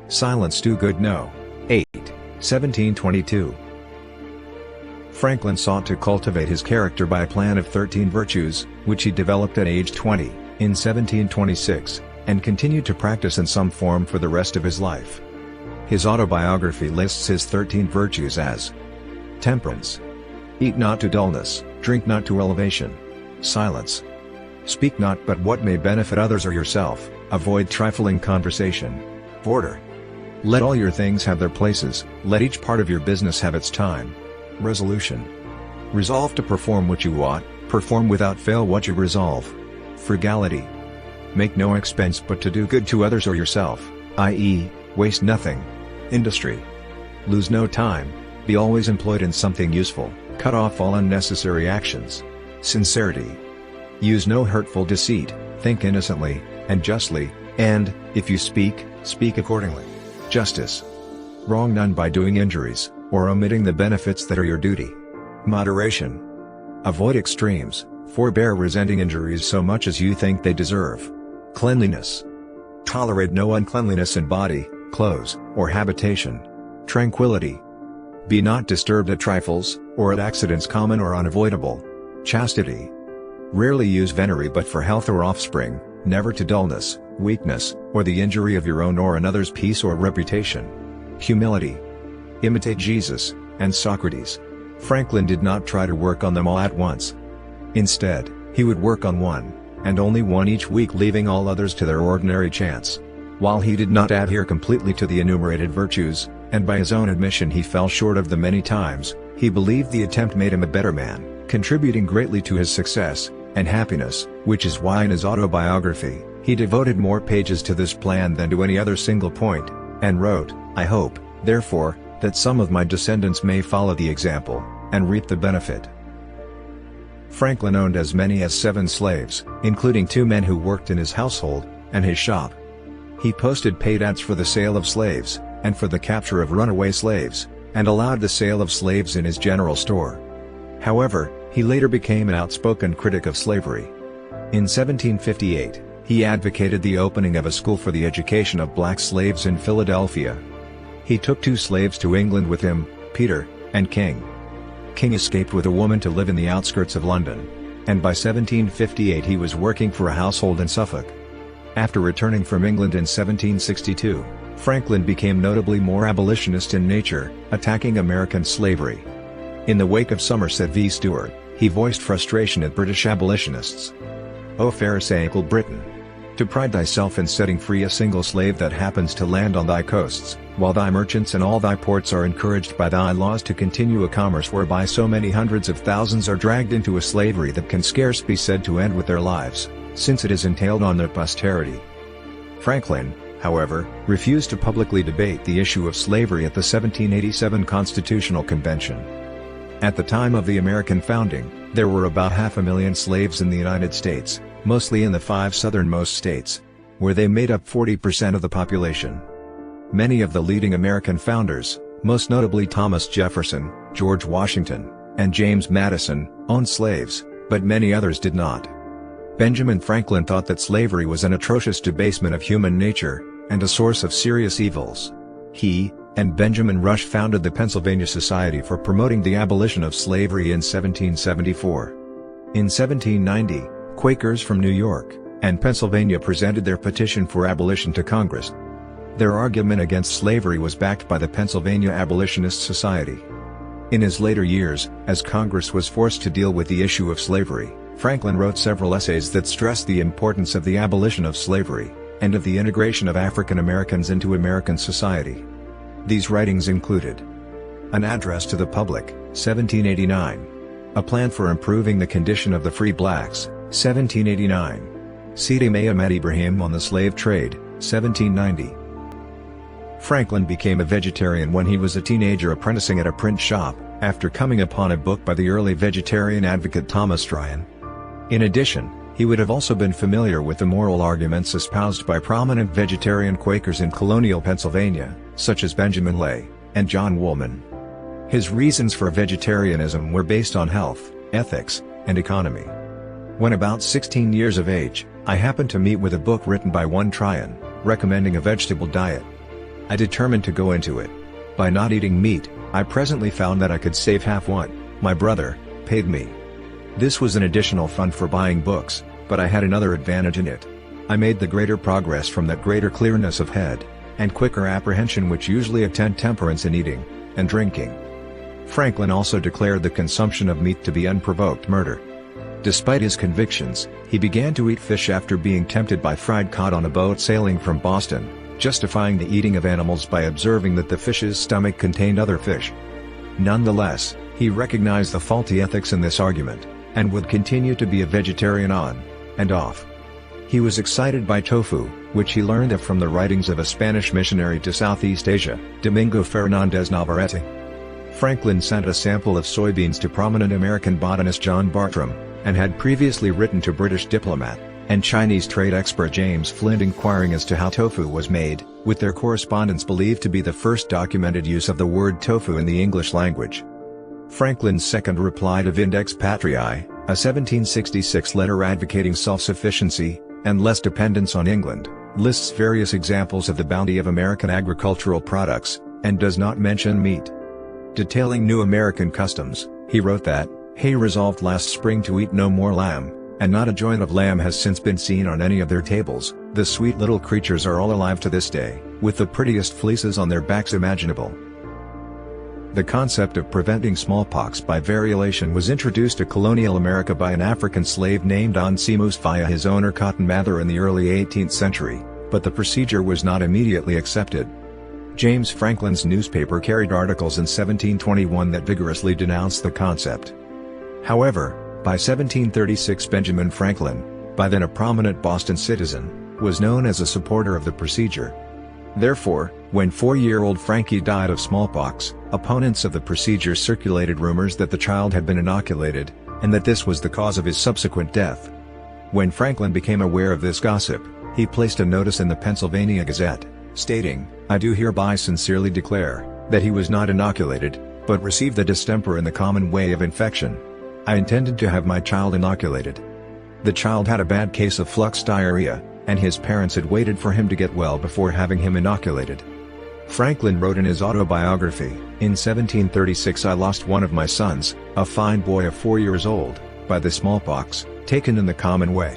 A: Silence do good no. 8. 1722. Franklin sought to cultivate his character by a plan of 13 virtues, which he developed at age 20, in 1726, and continued to practice in some form for the rest of his life. His autobiography lists his 13 virtues as temperance. Eat not to dullness, drink not to elevation. Silence. Speak not but what may benefit others or yourself, avoid trifling conversation. Order. Let all your things have their places, let each part of your business have its time. Resolution. Resolve to perform what you ought, perform without fail what you resolve. Frugality. Make no expense but to do good to others or yourself, i.e., waste nothing. Industry. Lose no time, be always employed in something useful, cut off all unnecessary actions. Sincerity. Use no hurtful deceit, think innocently, and justly, and, if you speak, speak accordingly. Justice. Wrong none by doing injuries, or omitting the benefits that are your duty. Moderation. Avoid extremes, forbear resenting injuries so much as you think they deserve. Cleanliness. Tolerate no uncleanliness in body, clothes, or habitation. Tranquility. Be not disturbed at trifles, or at accidents common or unavoidable. Chastity. Rarely use venery but for health or offspring, never to dullness, weakness, or the injury of your own or another's peace or reputation. Humility. Imitate Jesus, and Socrates. Franklin did not try to work on them all at once. Instead, he would work on one, and only one each week, leaving all others to their ordinary chance. While he did not adhere completely to the enumerated virtues, and by his own admission he fell short of them many times, he believed the attempt made him a better man, contributing greatly to his success and happiness, which is why in his autobiography, he devoted more pages to this plan than to any other single point, and wrote, "I hope, therefore, that some of my descendants may follow the example, and reap the benefit." Franklin owned as many as 7 slaves, including 2 men who worked in his household and his shop. He posted paid ads for the sale of slaves, and for the capture of runaway slaves, and allowed the sale of slaves in his general store. However, he later became an outspoken critic of slavery. In 1758, he advocated the opening of a school for the education of black slaves in Philadelphia. He took 2 slaves to England with him, Peter and King. King escaped with a woman to live in the outskirts of London, and by 1758 he was working for a household in Suffolk. After returning from England in 1762, Franklin became notably more abolitionist in nature, attacking American slavery. In the wake of Somerset v. Stewart, he voiced frustration at British abolitionists. "O pharisaical Britain! To pride thyself in setting free a single slave that happens to land on thy coasts, while thy merchants in all thy ports are encouraged by thy laws to continue a commerce whereby so many hundreds of thousands are dragged into a slavery that can scarce be said to end with their lives, since it is entailed on their posterity." Franklin, however, refused to publicly debate the issue of slavery at the 1787 Constitutional Convention. At the time of the American founding, there were about 500,000 slaves in the United States, mostly in the 5 southernmost states, where they made up 40% of the population. Many of the leading American founders, most notably Thomas Jefferson, George Washington, and James Madison, owned slaves, but many others did not. Benjamin Franklin thought that slavery was an atrocious debasement of human nature, and a source of serious evils. He, and Benjamin Rush founded the Pennsylvania Society for Promoting the Abolition of Slavery in 1774. In 1790, Quakers from New York and Pennsylvania presented their petition for abolition to Congress. Their argument against slavery was backed by the Pennsylvania Abolitionist Society. In his later years, as Congress was forced to deal with the issue of slavery, Franklin wrote several essays that stressed the importance of the abolition of slavery, and of the integration of African Americans into American society. These writings included An Address to the Public, 1789. A Plan for Improving the Condition of the Free Blacks, 1789. Sidi Ahmed Ibrahim on the Slave Trade, 1790. Franklin became a vegetarian when he was a teenager apprenticing at a print shop, after coming upon a book by the early vegetarian advocate Thomas Tryon. In addition, he would have also been familiar with the moral arguments espoused by prominent vegetarian Quakers in colonial Pennsylvania, such as Benjamin Lay and John Woolman. His reasons for vegetarianism were based on health, ethics, and economy. When about 16 years of age, I happened to meet with a book written by one Tryon, recommending a vegetable diet. I determined to go into it. By not eating meat, I presently found that I could save half what my brother paid me. This was an additional fund for buying books, but I had another advantage in it. I made the greater progress from that greater clearness of head, and quicker apprehension which usually attend temperance in eating and drinking. Franklin also declared the consumption of meat to be unprovoked murder. Despite his convictions, he began to eat fish after being tempted by fried cod on a boat sailing from Boston, justifying the eating of animals by observing that the fish's stomach contained other fish. Nonetheless, he recognized the faulty ethics in this argument, and would continue to be a vegetarian on and off. He was excited by tofu, which he learned of from the writings of a Spanish missionary to Southeast Asia, Domingo Fernández Navarrete. Franklin sent a sample of soybeans to prominent American botanist John Bartram, and had previously written to British diplomat and Chinese trade expert James Flint inquiring as to how tofu was made, with their correspondence believed to be the first documented use of the word tofu in the English language. Franklin's second reply to Vindex Patriae, a 1766 letter advocating self-sufficiency and less dependence on England, lists various examples of the bounty of American agricultural products, and does not mention meat. Detailing new American customs, he wrote that, "Hay resolved last spring to eat no more lamb, and not a joint of lamb has since been seen on any of their tables. The sweet little creatures are all alive to this day, with the prettiest fleeces on their backs imaginable." The concept of preventing smallpox by variolation was introduced to colonial America by an African slave named Onesimus via his owner Cotton Mather in the early 18th century, but the procedure was not immediately accepted. James Franklin's newspaper carried articles in 1721 that vigorously denounced the concept. However, by 1736 Benjamin Franklin, by then a prominent Boston citizen, was known as a supporter of the procedure. Therefore, when 4-year-old Frankie died of smallpox, opponents of the procedure circulated rumors that the child had been inoculated, and that this was the cause of his subsequent death. When Franklin became aware of this gossip, he placed a notice in the Pennsylvania Gazette, stating, "I do hereby sincerely declare that he was not inoculated, but received the distemper in the common way of infection. I intended to have my child inoculated. The child had a bad case of flux diarrhea, and his parents had waited for him to get well before having him inoculated." Franklin wrote in his autobiography, "In 1736 I lost one of my sons, a fine boy of 4 years old, by the smallpox, taken in the common way.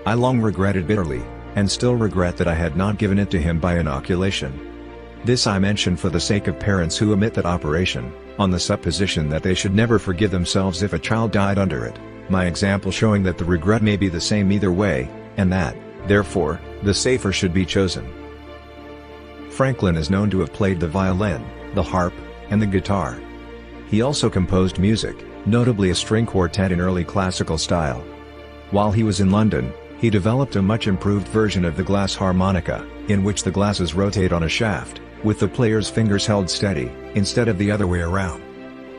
A: I long regretted bitterly, and still regret that I had not given it to him by inoculation. This I mention for the sake of parents who omit that operation, on the supposition that they should never forgive themselves if a child died under it, my example showing that the regret may be the same either way, and that, therefore, the safer should be chosen." Franklin is known to have played the violin, the harp, and the guitar. He also composed music, notably a string quartet in early classical style. While he was in London, he developed a much improved version of the glass harmonica, in which the glasses rotate on a shaft, with the player's fingers held steady, instead of the other way around.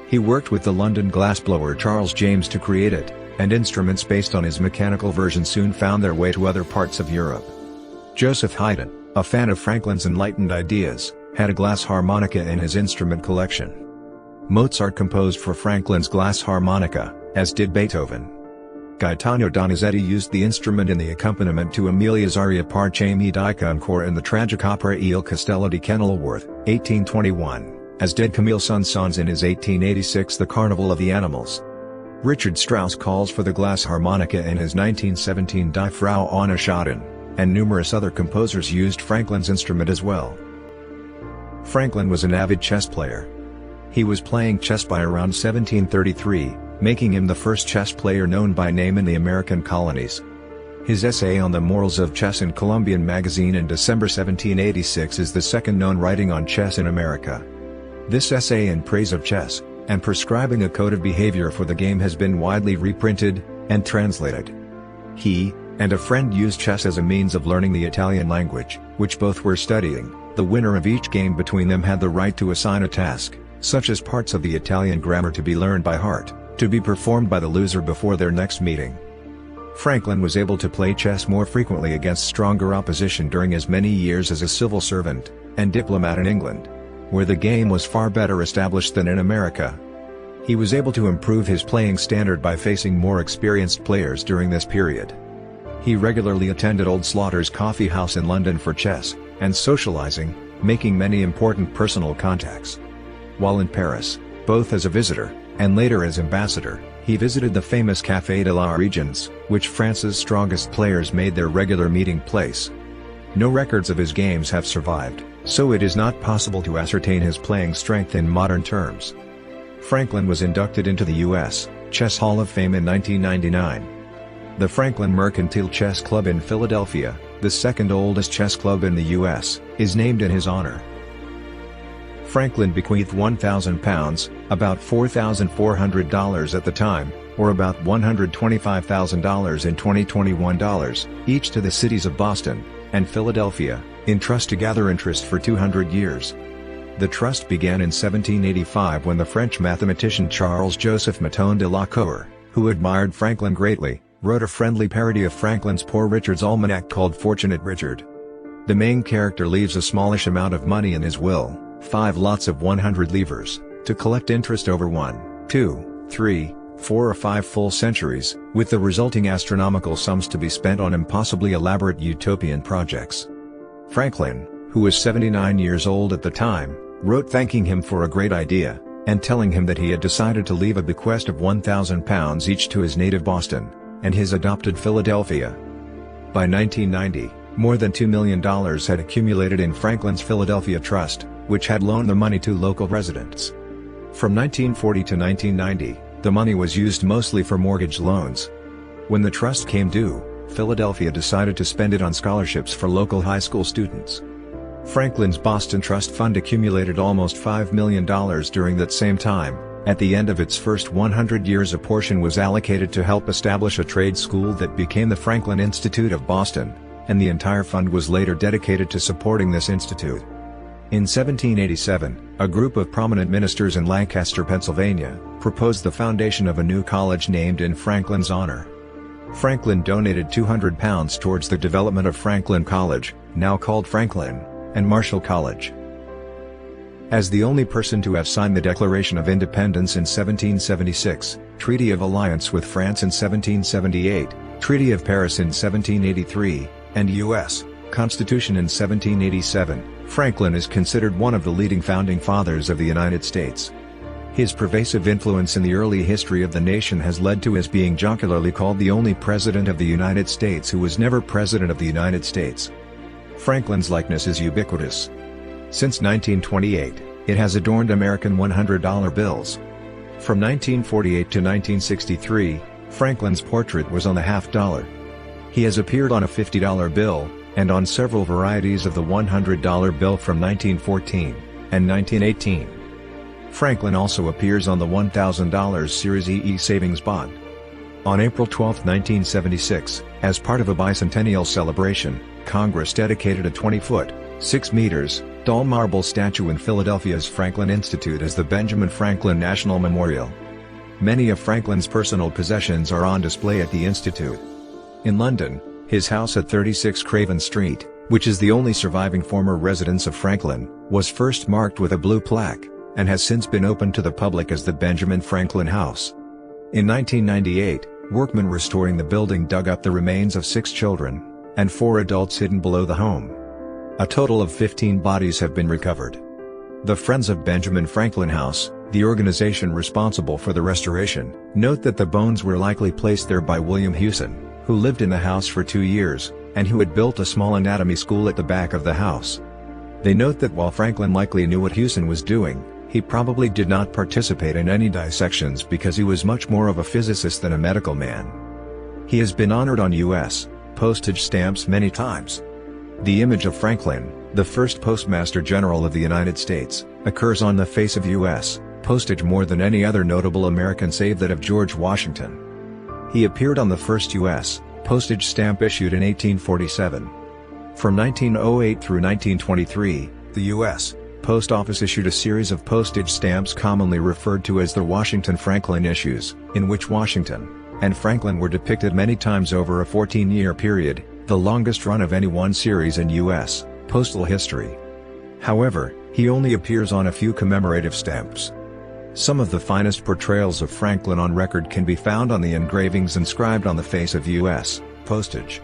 A: He worked with the London glassblower Charles James to create it, and instruments based on his mechanical version soon found their way to other parts of Europe. Joseph Haydn, a fan of Franklin's enlightened ideas, had a glass harmonica in his instrument collection. Mozart composed for Franklin's glass harmonica, as did Beethoven. Gaetano Donizetti used the instrument in the accompaniment to Amelia's aria Parce mi di Concore in the tragic opera Il Castello di Kenilworth, 1821, as did Camille Saint-Saëns in his 1886 The Carnival of the Animals. Richard Strauss calls for the glass harmonica in his 1917 Die Frau ohne Schaden, and numerous other composers used Franklin's instrument as well. Franklin was an avid chess player. He was playing chess by around 1733, making him the first chess player known by name in the American colonies. His essay on the morals of chess in Columbian magazine in December 1786 is the second known writing on chess in America. This essay in praise of chess, and prescribing a code of behavior for the game, has been widely reprinted and translated. He and a friend used chess as a means of learning the Italian language, which both were studying. The winner of each game between them had the right to assign a task, such as parts of the Italian grammar to be learned by heart, to be performed by the loser before their next meeting. Franklin was able to play chess more frequently against stronger opposition during his many years as a civil servant and diplomat in England, where the game was far better established than in America. He was able to improve his playing standard by facing more experienced players during this period. He regularly attended Old Slaughter's coffee house in London for chess and socializing, making many important personal contacts. While in Paris, both as a visitor and later as ambassador, he visited the famous Café de la Régence, which France's strongest players made their regular meeting place. No records of his games have survived, so it is not possible to ascertain his playing strength in modern terms. Franklin was inducted into the U.S. Chess Hall of Fame in 1999. The Franklin Mercantile Chess Club in Philadelphia, the second oldest chess club in the U.S., is named in his honor. Franklin bequeathed £1,000, about $4,400 at the time, or about $125,000 in 2021 dollars, each to the cities of Boston and Philadelphia, in trust to gather interest for 200 years. The trust began in 1785 when the French mathematician Charles-Joseph Maton de la Cour, who admired Franklin greatly, wrote a friendly parody of Franklin's Poor Richard's Almanac called Fortunate Richard. The main character leaves a smallish amount of money in his will, 5 lots of 100 livres, to collect interest over 1, 2, 3, 4 or 5 full centuries, with the resulting astronomical sums to be spent on impossibly elaborate utopian projects. Franklin, who was 79 years old at the time, wrote thanking him for a great idea, and telling him that he had decided to leave a bequest of £1,000 each to his native Boston and his adopted Philadelphia. By 1990, more than $2 million had accumulated in Franklin's Philadelphia Trust, which had loaned the money to local residents. From 1940 to 1990, the money was used mostly for mortgage loans. When the trust came due, Philadelphia decided to spend it on scholarships for local high school students. Franklin's Boston Trust Fund accumulated almost $5 million during that same time. At the end of its first 100 years, a portion was allocated to help establish a trade school that became the Franklin Institute of Boston, and the entire fund was later dedicated to supporting this institute. In 1787, a group of prominent ministers in Lancaster, Pennsylvania, proposed the foundation of a new college named in Franklin's honor. Franklin donated £200 towards the development of Franklin College, now called Franklin and Marshall College. As the only person to have signed the Declaration of Independence in 1776, Treaty of Alliance with France in 1778, Treaty of Paris in 1783, and U.S. Constitution in 1787, Franklin is considered one of the leading founding fathers of the United States. His pervasive influence in the early history of the nation has led to his being jocularly called the only President of the United States who was never President of the United States. Franklin's likeness is ubiquitous. Since 1928, it has adorned American $100 bills. From 1948 to 1963, Franklin's portrait was on the half-dollar. He has appeared on a $50 bill, and on several varieties of the $100 bill from 1914 and 1918. Franklin also appears on the $1,000 Series EE savings bond. On April 12, 1976, as part of a bicentennial celebration, Congress dedicated a 20-foot, 6 meters, tall marble statue in Philadelphia's Franklin Institute as the Benjamin Franklin National Memorial. Many of Franklin's personal possessions are on display at the Institute. In London, his house at 36 Craven Street, which is the only surviving former residence of Franklin, was first marked with a blue plaque, and has since been opened to the public as the Benjamin Franklin House. In 1998, workmen restoring the building dug up the remains of 6 children and 4 adults hidden below the home. A total of 15 bodies have been recovered. The Friends of Benjamin Franklin House, the organization responsible for the restoration, note that the bones were likely placed there by William Hewson, who lived in the house for 2 years, and who had built a small anatomy school at the back of the house. They note that while Franklin likely knew what Hewson was doing, he probably did not participate in any dissections because he was much more of a physicist than a medical man. He has been honored on U.S. postage stamps many times. The image of Franklin, the first Postmaster General of the United States, occurs on the face of U.S. postage more than any other notable American save that of George Washington. He appeared on the first U.S. postage stamp issued in 1847. From 1908 through 1923, the U.S. Post Office issued a series of postage stamps commonly referred to as the Washington-Franklin issues, in which Washington and Franklin were depicted many times over a 14-year period, the longest run of any one series in U.S. postal history. However, he only appears on a few commemorative stamps. Some of the finest portrayals of Franklin on record can be found on the engravings inscribed on the face of U.S. postage.